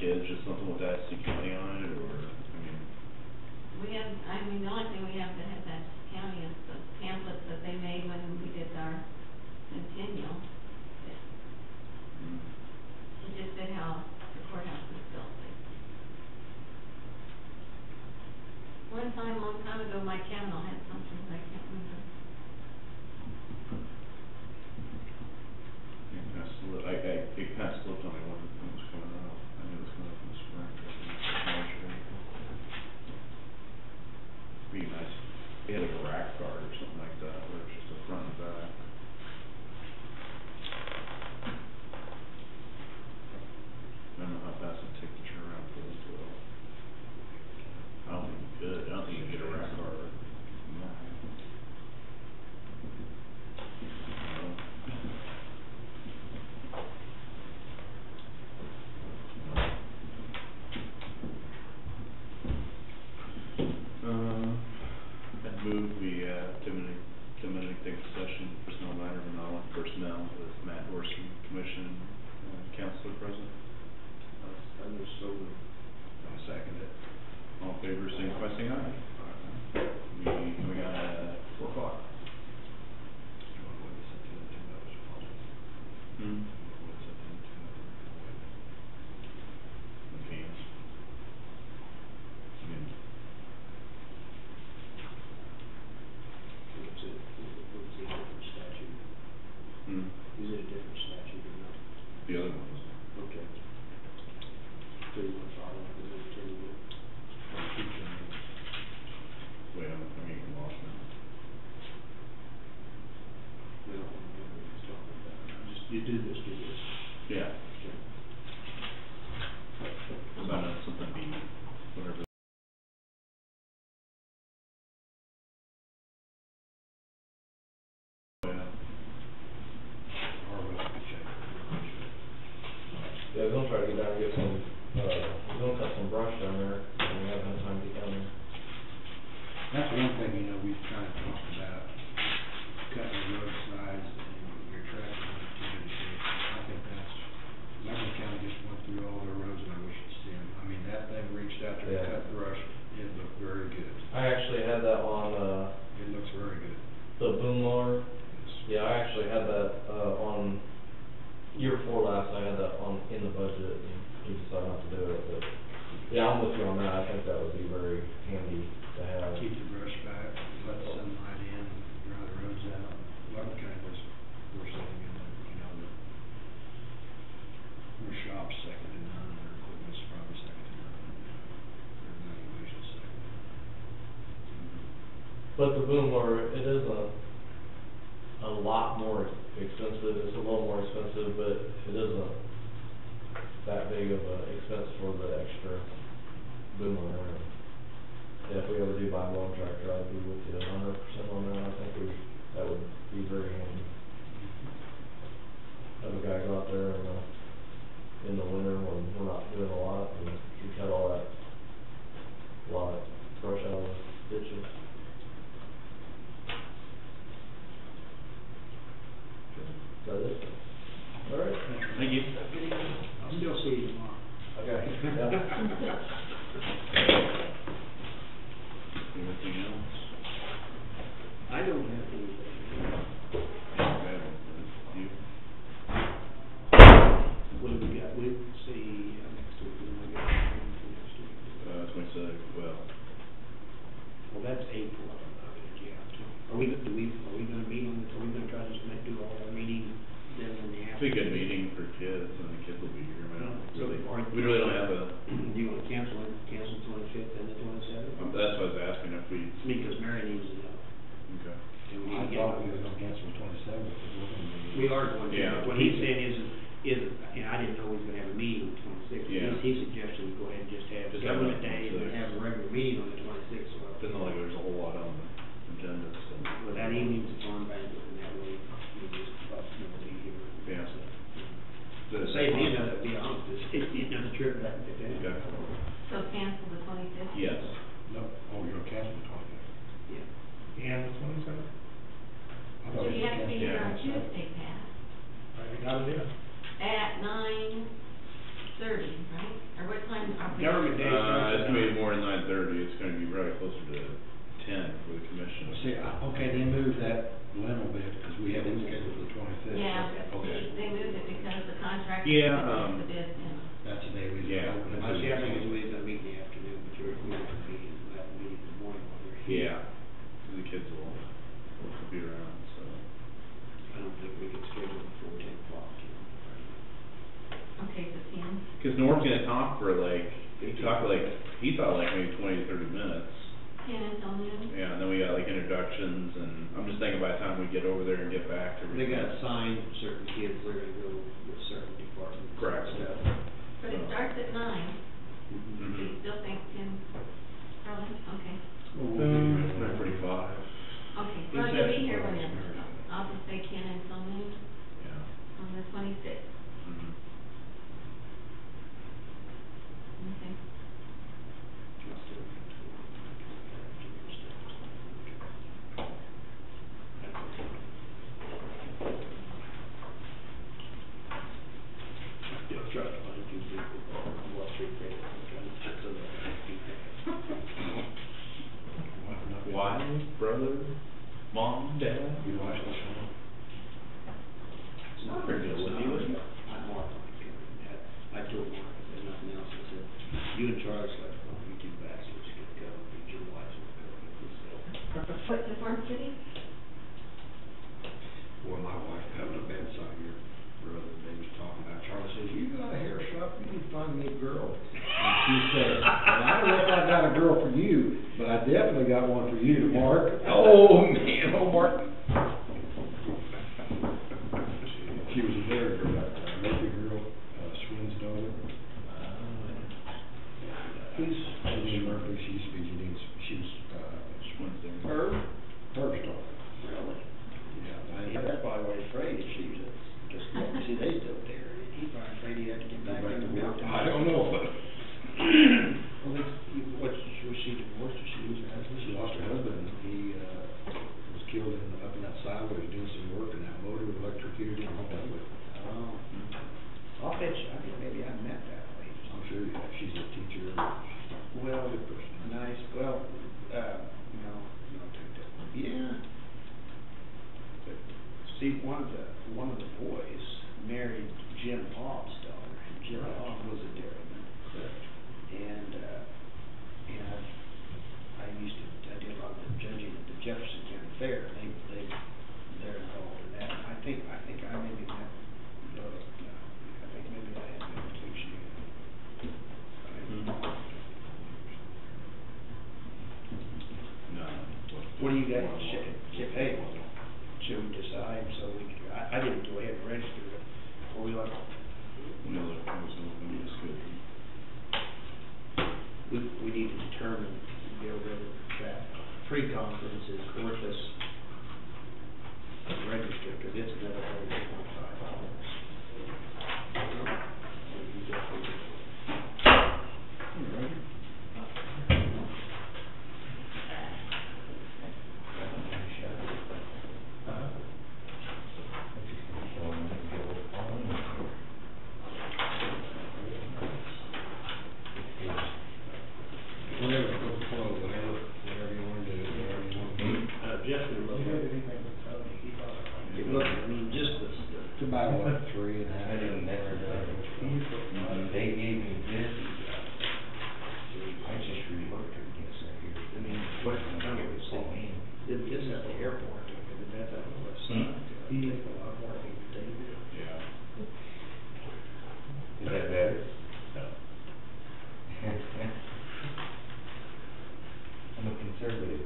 kids, just something with SC County on it, or, I mean, the only thing we have that has that county is the pamphlets that they made when we did our centennial. It just said how the courthouse was built. One time, a long time ago, Mike Cavanaugh had something, but I can't remember. it kind of slipped, it kind of slipped on me when it was coming out. I knew it was coming up in the spring, but March or April. Be nice, they had like a rack guard or something like that, where it's just a front and back. I don't know how fast it takes to turn around for this well. I don't think you could, I don't think you can get a rack guard. No. I'd move we, 10-minute executive session, personnel matter, and non personnel with Matt Dorsey, Commission, Counselor present. I just so, I'll second it. All in favor, signify by saying aye. We got 4 o'clock. You want to wait this up to the 2 hours or possible? Hmm. Wait this up to the 2 hours or wait? Okay. I mean, It's a different statute. Is it a different statute or not? the other one was, Okay. So you want to follow up with the 10 minutes? wait, I'm getting lost now. We don't want to know what he's talking about. Just, you do this. Yeah. So I know something be, whatever. Yeah, we're gonna try to get down and get some, we're gonna cut some brush down there, and we haven't had time to get down there. That's one thing, you know, we've kind of talked about, cutting the roadsides and your traffic activity. I think that's, Macon County just went through all their roads and I wish you'd see them. I mean, that thing reached out there to Yeah. cut brush, it looked very good. I actually had that on, It looks very good. the boom mower. Yes. Yeah, I actually had that, on, year before last, I had that on, in the budget, and we decided not to do it, but, yeah, I'm with you on that, I think that would be very handy to have. Keep the brush back, let the sunlight in, dry the roads out. Macon County was first thing in the, you know, their shop's second to none, their equipment's probably second to none. Their evaluation's second. But the boom mower, it is a lot more expensive, it's a little more expensive, but it isn't that big of a expense for the extra boom mower. Yeah, if we ever do buy a lawn tractor, I'd be with you 100% on that, I think that would be very handy. Have a guy go out there in the winter when we're not doing a lot, and you cut all that brush out of the ditches. Is that it? All right. Thank you. I'll still see you tomorrow. Okay. Yeah. Anything else? I don't have anything. Okay, you? What have we got? We'll see, next week, when we got next week. 27, Well, that's April, yeah. Are we gonna meet on, are we gonna try to just do all our meeting then in the it's a afternoon? good meeting for kids, and the kids will be here, I mean, So, we really don't have a, Do you wanna cancel 25th and the 27th? that's what I was asking if we, Because Mary needs to know. okay. And we I need to get- thought we were gonna cancel the 27th, but we're gonna be. We are going to, Yeah. what he's saying is, and I didn't know we was gonna have a meeting on the 26th. Yeah. He suggested we go ahead and just have Just have it on government day and then 26th. have a regular meeting on the 26th, so. Doesn't look like there's a whole lot on the agenda, so. Well, that evening's a farm banquet, and that way, we just, be here. Yeah. Save me another, to be honest, save me another trip back to town. Okay, So cancel the 25th? yes. No, oh, you're gonna cancel the 25th. Yeah. And the 27th? I So thought you have to be here on Yeah. Tuesday, Pat, I got it in. at 9:30, right? Or what be probably closer to 10 for the commission. See, okay, they moved that Leno bit, because we had him scheduled for the 25th. Yeah, Okay. they moved it because the contract. Yeah, The bid, yeah. That's the day we. Yeah. opened it. I see, I think it's always gonna meet in the afternoon, but you're, we have a meeting, we'll have a meeting in the morning while they're here. Yeah, 'cause the kids will be around, so. I don't think we can schedule it before 10 o'clock, you know. Okay, so 10. Cause Norm's gonna talk for like, he thought like maybe 20 to 30 minutes. 10 until noon. Yeah, and then we got like introductions, and I'm just thinking by the time we get over there and get back to. They got assigned certain kids, they're gonna go with certain departments. and Correct. stuff. But it starts at 9. Do you Mhm. still think 10, probably? Okay. 9:45. Okay, Is well, that- you'll be here whenever, so I'll just say 10 until noon Yeah. on the 26th. Mhm. Okay. I'll still be I'll try to find two people on Wall Street there, I'm trying to check some of that. Wife, brother, mom, dad. You watched the show? It's not very good, would you? I'm Mark, I told Mark, if there's nothing else, I said, you and Charles, like, oh, you two bastards could go, and your wives would go, What, to Farm City? Well, my wife coming to bedside your brother, they was talking about, Charlie says, you got a hair shop, you need to find me a girl. And she said, well, I don't know if I got a girl for you, but I definitely got one for you, Mark. Oh, man, oh, Mark. She was a very girl, Murphy girl, Swin's daughter. Who's? Janine Murphy, she used to be Janine's, she was, Wednesday. Herb? Herb's daughter. Really? Yeah, That's probably why he's afraid, if she was just, see, they still there, he's probably afraid he'd have to get back in the mountain. I don't know, but Well, was she divorced, or she lose her husband? she lost her husband, he, was killed up in that silo, he was doing some work, and that motor electrocuted him, all that with. Oh. I'll bet you, I think maybe I met that lady. I'm sure you have, she's a teacher. Well, Good person. nice, well, no, yeah. See, one of the boys married Jim Hobbs' daughter, and Jim Hobbs was a dairyman. And I did a lot of the judging at the Jefferson County Fair, and they're involved in that. I think I maybe met, I think maybe I had an invitation. No. What do you guys, hey, should we decide, so I didn't go ahead and register it, or we like, No, look, I was looking at the schedule. we need to determine, whether that pre-conference is worth us register, because it's another Whatever you wanna do, whatever you wanna do. Jeff would love it. Look, I mean, just the. It's about, what, 3.5? I didn't never they gave me this. I just relooked at this here. I mean, what, I don't know, see, it's at the airport, and that's out on the west side. It takes a lot more than you think. Yeah. Is that better? No. I'm a conservative.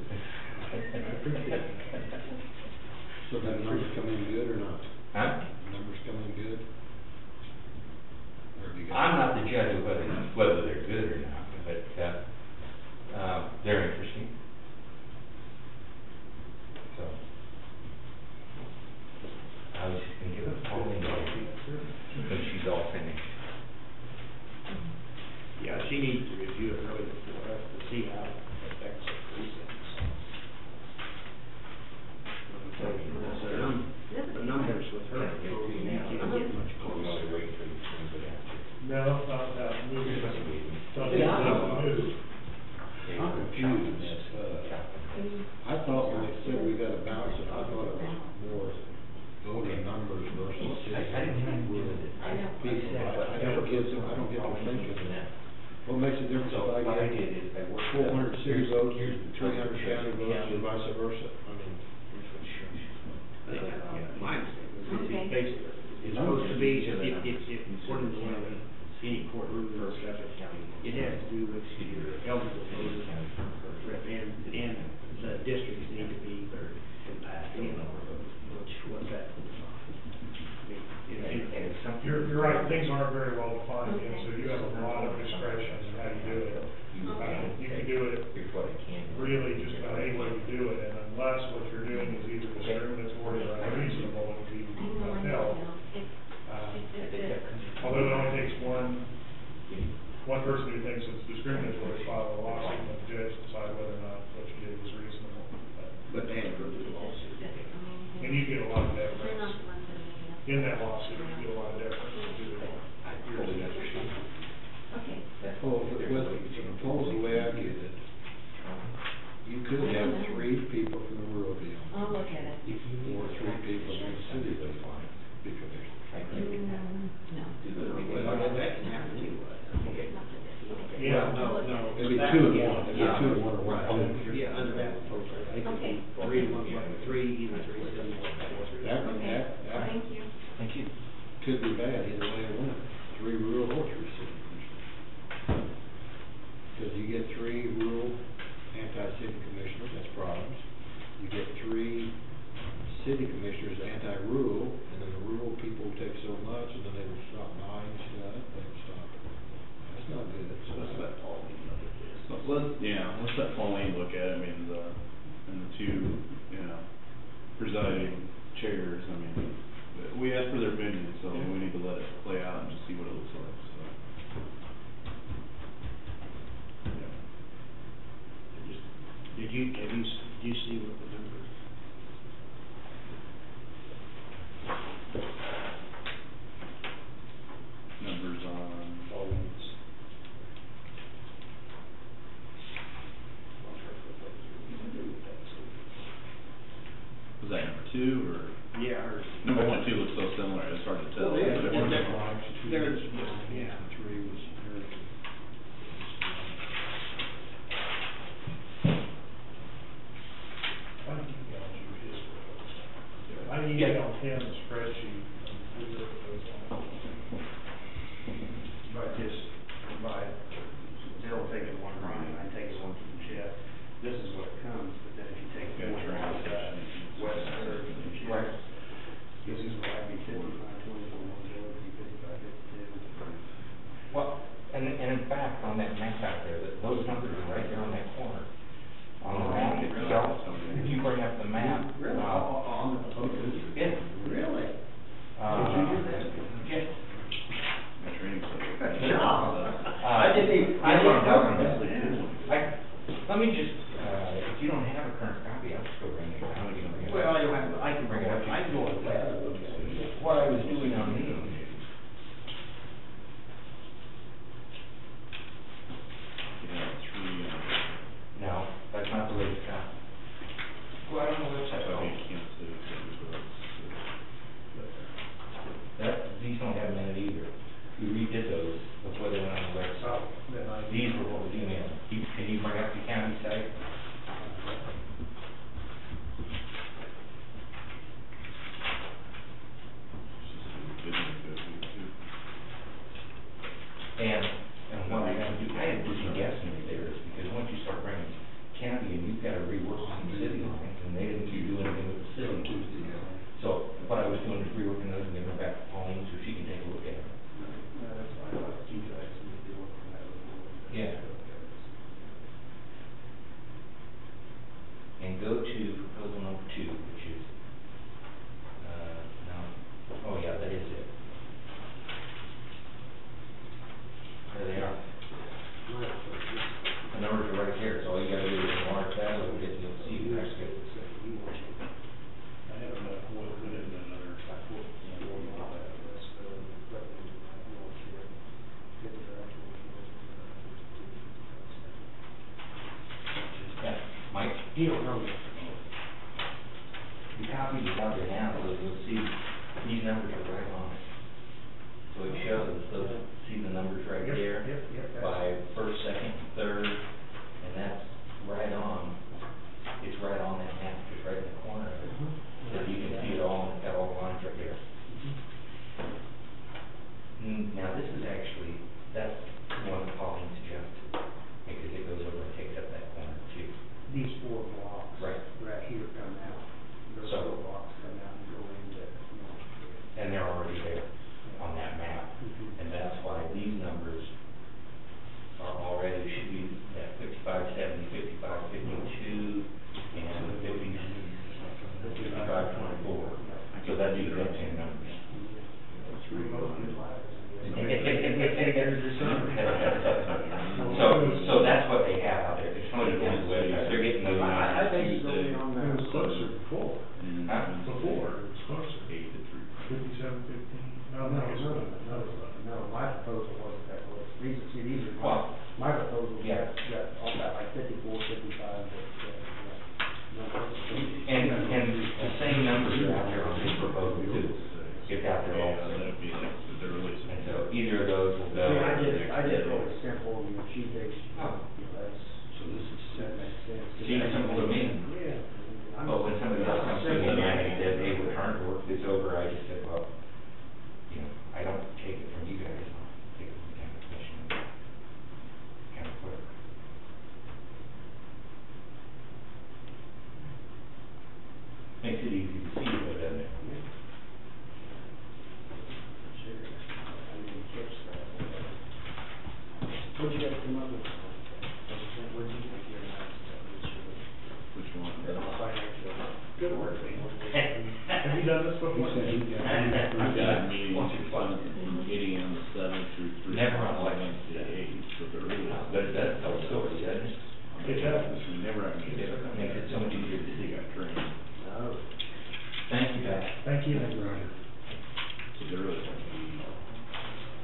So that numbers come in good or not? Huh? Numbers come in good? Or have you got? I'm not the judge of whether they're good or not, but, they're interesting. So, I was just gonna give a polling when she's all finished. Yeah, she needs to review it really before us to see how it affects the precincts. The numbers with her, you can't get much closer. Wait for the things that happen. No, not that, moving, Yeah. something, move. I'm confused. I thought when they said we gotta balance it, I thought it was more voting numbers versus city. People, I don't get them thinking that. What makes a difference if I get 400 city votes, 300 county votes, or vice versa? I mean, My understanding Okay. is basically, it's supposed to be, if according to one of the any court rules or stuff, it has to do with your eligible voters, and the districts need to be passed in, which, what's that? You're right, things aren't very well defined, and so you have a lot of discretion in how you do it. You can do it really just about any way you do it, and unless what you're doing is either discriminatory or unreasonable, it would be upheld. Although it only takes one person who thinks it's discriminatory to file a lawsuit, and the judge decide whether or not what you did was reasonable. But they have to go through the lawsuit. And you get a lot of deference. In that lawsuit, you get a lot of deference to do it. I really understand. Okay. well, suppose the way I get it, you could have 3 people from the rural deal, I'll look at it. or 3 people from the city deal, be commissioned. No. Well, that can happen anyway. Yeah. No. It'd be 2 and 1, it'd be 2 and 1 or 1. Yeah, under that program, it could be 3 to 1, 3, either 3, 7, 4, 3. That Thank you. Thank you. could be bad either way it went, 3 rural or 3 city commissioners. Because you get 3 rural anti-city commissioners, that's problems. You get 3 city commissioners anti-rural, and then the rural people take so much, and then they will stop buying stuff, they will stop. That's not good. So let's let Paul look at this. Let's let Pauline look at it, I mean, and the 2, presiding chairs, I mean, we asked for their opinion, so we need to let it play out and just see what it looks like, so. Did you see what the numbers? Numbers on, Pauline's. was that number 2, or? Yeah, hers. Number 1 and 2 look so similar, it's hard to tell. Well, yeah, But yeah, it- there's, yeah. 3 was very. I think you can use his photos. I think you get on Tim's spreadsheet, and we look at those on. By Bill taking one Ryan, I take one from Jeff, this is what it comes, but then if you take Yeah, one from West Third and Jeff, Right. this is why I'd be 55, 24, Bill would be 55, 52. Well, and in fact, on that map out there, those numbers are right there on that corner. On the map itself, if you bring up the map. Really? On the photos? Yeah. Really? Did you do that? Yeah. My training stuff. Good job. I didn't know That's that. the cool one. Let me just, if you don't have a current copy, I'll just go bring it out. Well, I can Bring it up. I can go with that. What I was doing on these. Yeah, 3, No, that's not the latest copy. Go out on the website. that'd be Kansas City, These don't have them in it either. We redid those before they went on the website. These were what was emailed. Can you bring up the county site? He don't know yet. The copy is out there now, so you'll see these numbers are right on it. So it shows, see the numbers right Yep, there? yep, that's- By first, second, third, and that's right on, it's right on that map, just right in the corner of it. So you can see it all, and it's got all the lines right there. Now, this is actually, that's one Pauline suggested, because it goes over and takes up that corner too. These 4 blocks. Right. Right here come out. Those So- 4 blocks come out and go into, And they're already there on that map. Mhm. And that's why these numbers are already, should be at 55, 70, 55, 52, and 55, 24. So that'd be the exact same numbers. That's really good. So that's what they have out there. It's funny, on the website, they're getting those. I think it's only on It there. was closer before. And Huh? Before, it was closer. 8 to 3. 57, 15. No, my proposal wasn't that close. These are, Well, my proposal yeah. got all about like 54, 55, but, no. And the same numbers are out there on this proposal too. It's out there Yeah, also. that'd be like, they're releasing. And so either of those will go. I did really simple, she takes, Oh. that's, So this is that makes sense. Seems simple to me. Yeah. But when somebody else comes to me and they said, hey, we're trying to work this over, I just said, well, you know, I don't take it from you guys, I'll take it from the county commission. Kind of quick. Makes it easy to see, though, doesn't it? Sure. I didn't catch that. What'd you guys come up with? What'd you think your Which one? Good work, Have you done this before? He said he got- I've got meetings Once or twice. from 8 AM to 7 through 3. Never on election. To 8, so they're really. But it does tell a story, doesn't it? It does. We never have meetings. It makes it so much easier to see. They got trained, Oh. Thank you, Pat. Thank you. Right. so they're really going to be,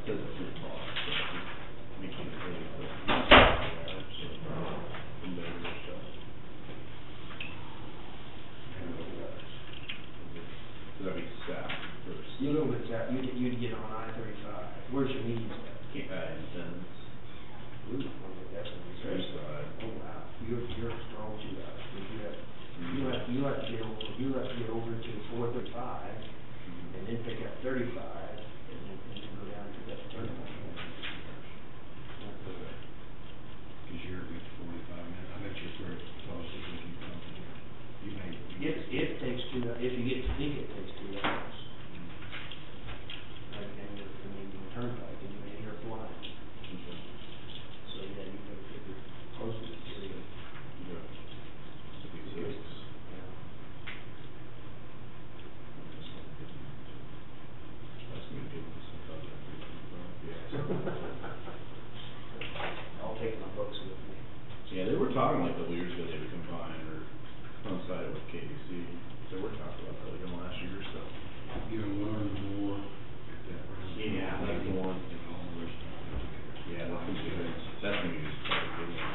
says it's 3 o'clock, so making it really quick. So, and they're really stuff. So that'd be staff first. You know what's that, you'd get on I-35, where's your meetings at? Incentives. Ooh, okay, that's a East research. side. Oh, wow, you're strong too, you have to get over to 435, and then pick up 35, and then go down to that 35. Cause you're at 45 minutes, I bet you're very close to when you come to here. You may. It takes 2, if you get to peak, it takes 2 hours. Like, and you're, turnpike, and you're flying, so yeah, you can figure close to the period. Yeah. 56. That's gonna give us some contact. I'll take my books with me. Yeah, they were talking like the years ago they would combine or coincide with KDC. They were talking about that like in the last year or so. You'll learn more at that round. Yeah, that's the one. And all the rest of it. Yeah, that's gonna be good. That's gonna be just quite a good one.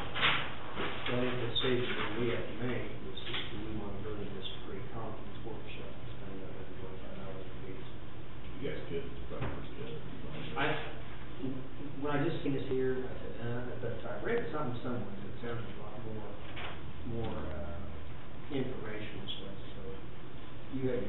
So I think the decision that we have to make is, do we want to go to this pre-conference workshop, spend $125 a piece? You guys could, probably first good. When I just seen this here, I said, but I read something somewhere that sounded a lot more informational stuff, so you had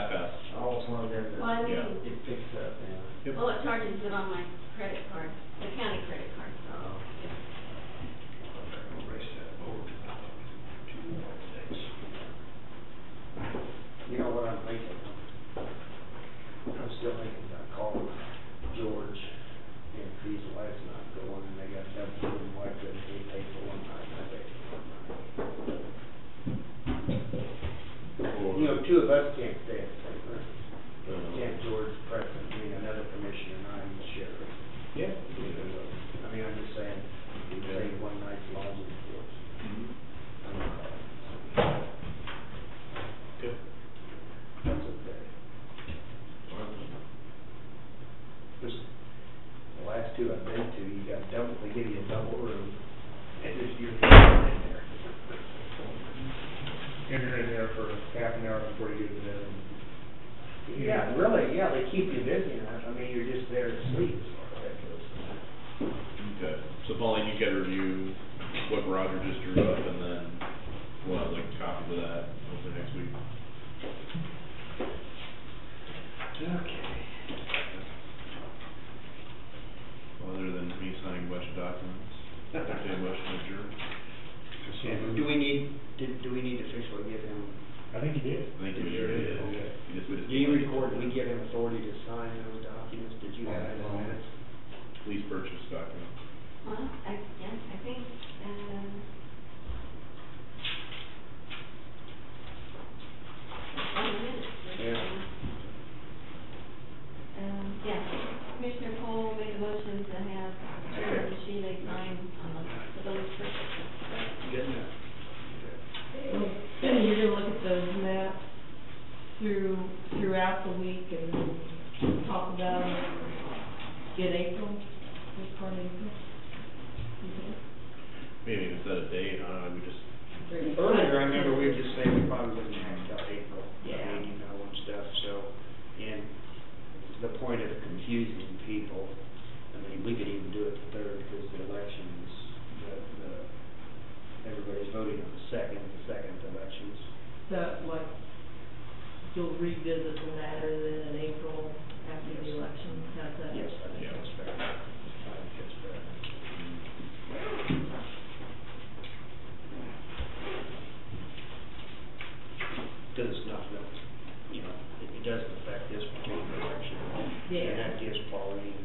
Fast Pass. Oh, it's one of them Well, I that mean, it picks up, yeah. Yep. well, it charges it on my credit card, the county credit card, so. Oh. We'll race that over to 2 more days. You know what I'm thinking? I'm still thinking about calling George, and if his wife's not going, and they got double room, why couldn't he pay for one night, and I pay for one night? You know, two of us can't stay at the same room. Can't George, Preston, I mean, another commissioner, and I'm the sheriff. Yeah. I mean, I'm just saying, you say one night's lodging for us. I'm not calling. Good. That's okay. There's, the last two I've been to, you got double, they give you a double room, and just you're in there. And you're in there for half an hour before you get to bed. Yeah, really, yeah, they keep you busy, and I mean, you're just there to sleep as far as that goes. Okay, so Pauline, you can review what Roger just drew up, and then we'll have like copies of that hopefully next week. Okay. Well, other than me signing a bunch of documents, entertain a motion to adjourn. And do we need to officially give him, I think you did. I think you sure did. Okay. We just do you record, we give him authority to sign those documents, did you have that in minutes? Please purchase document. Well, yes, I think, on the minutes. Yeah. Yeah, Commissioner Cole made a motion to have Chairman Shealy sign on the village purchase. Good enough. And you're gonna look at those maps throughout the week and talk about them in April, this part of April? Okay. Maybe even set a date, I don't know, we just, Earlier, I remember we were just saying we probably wouldn't have until April. Yeah. I mean, you know, and stuff, so, and the point of confusing people, I mean, we could even do it the third, because the elections, everybody's voting on the second elections. So, like, you'll revisit the matter then in April after the election, how's that? Yes, I think that's fair. I think that's fair. Because it's not really, you know, it doesn't affect this particular election. Yeah. And that gives Pauline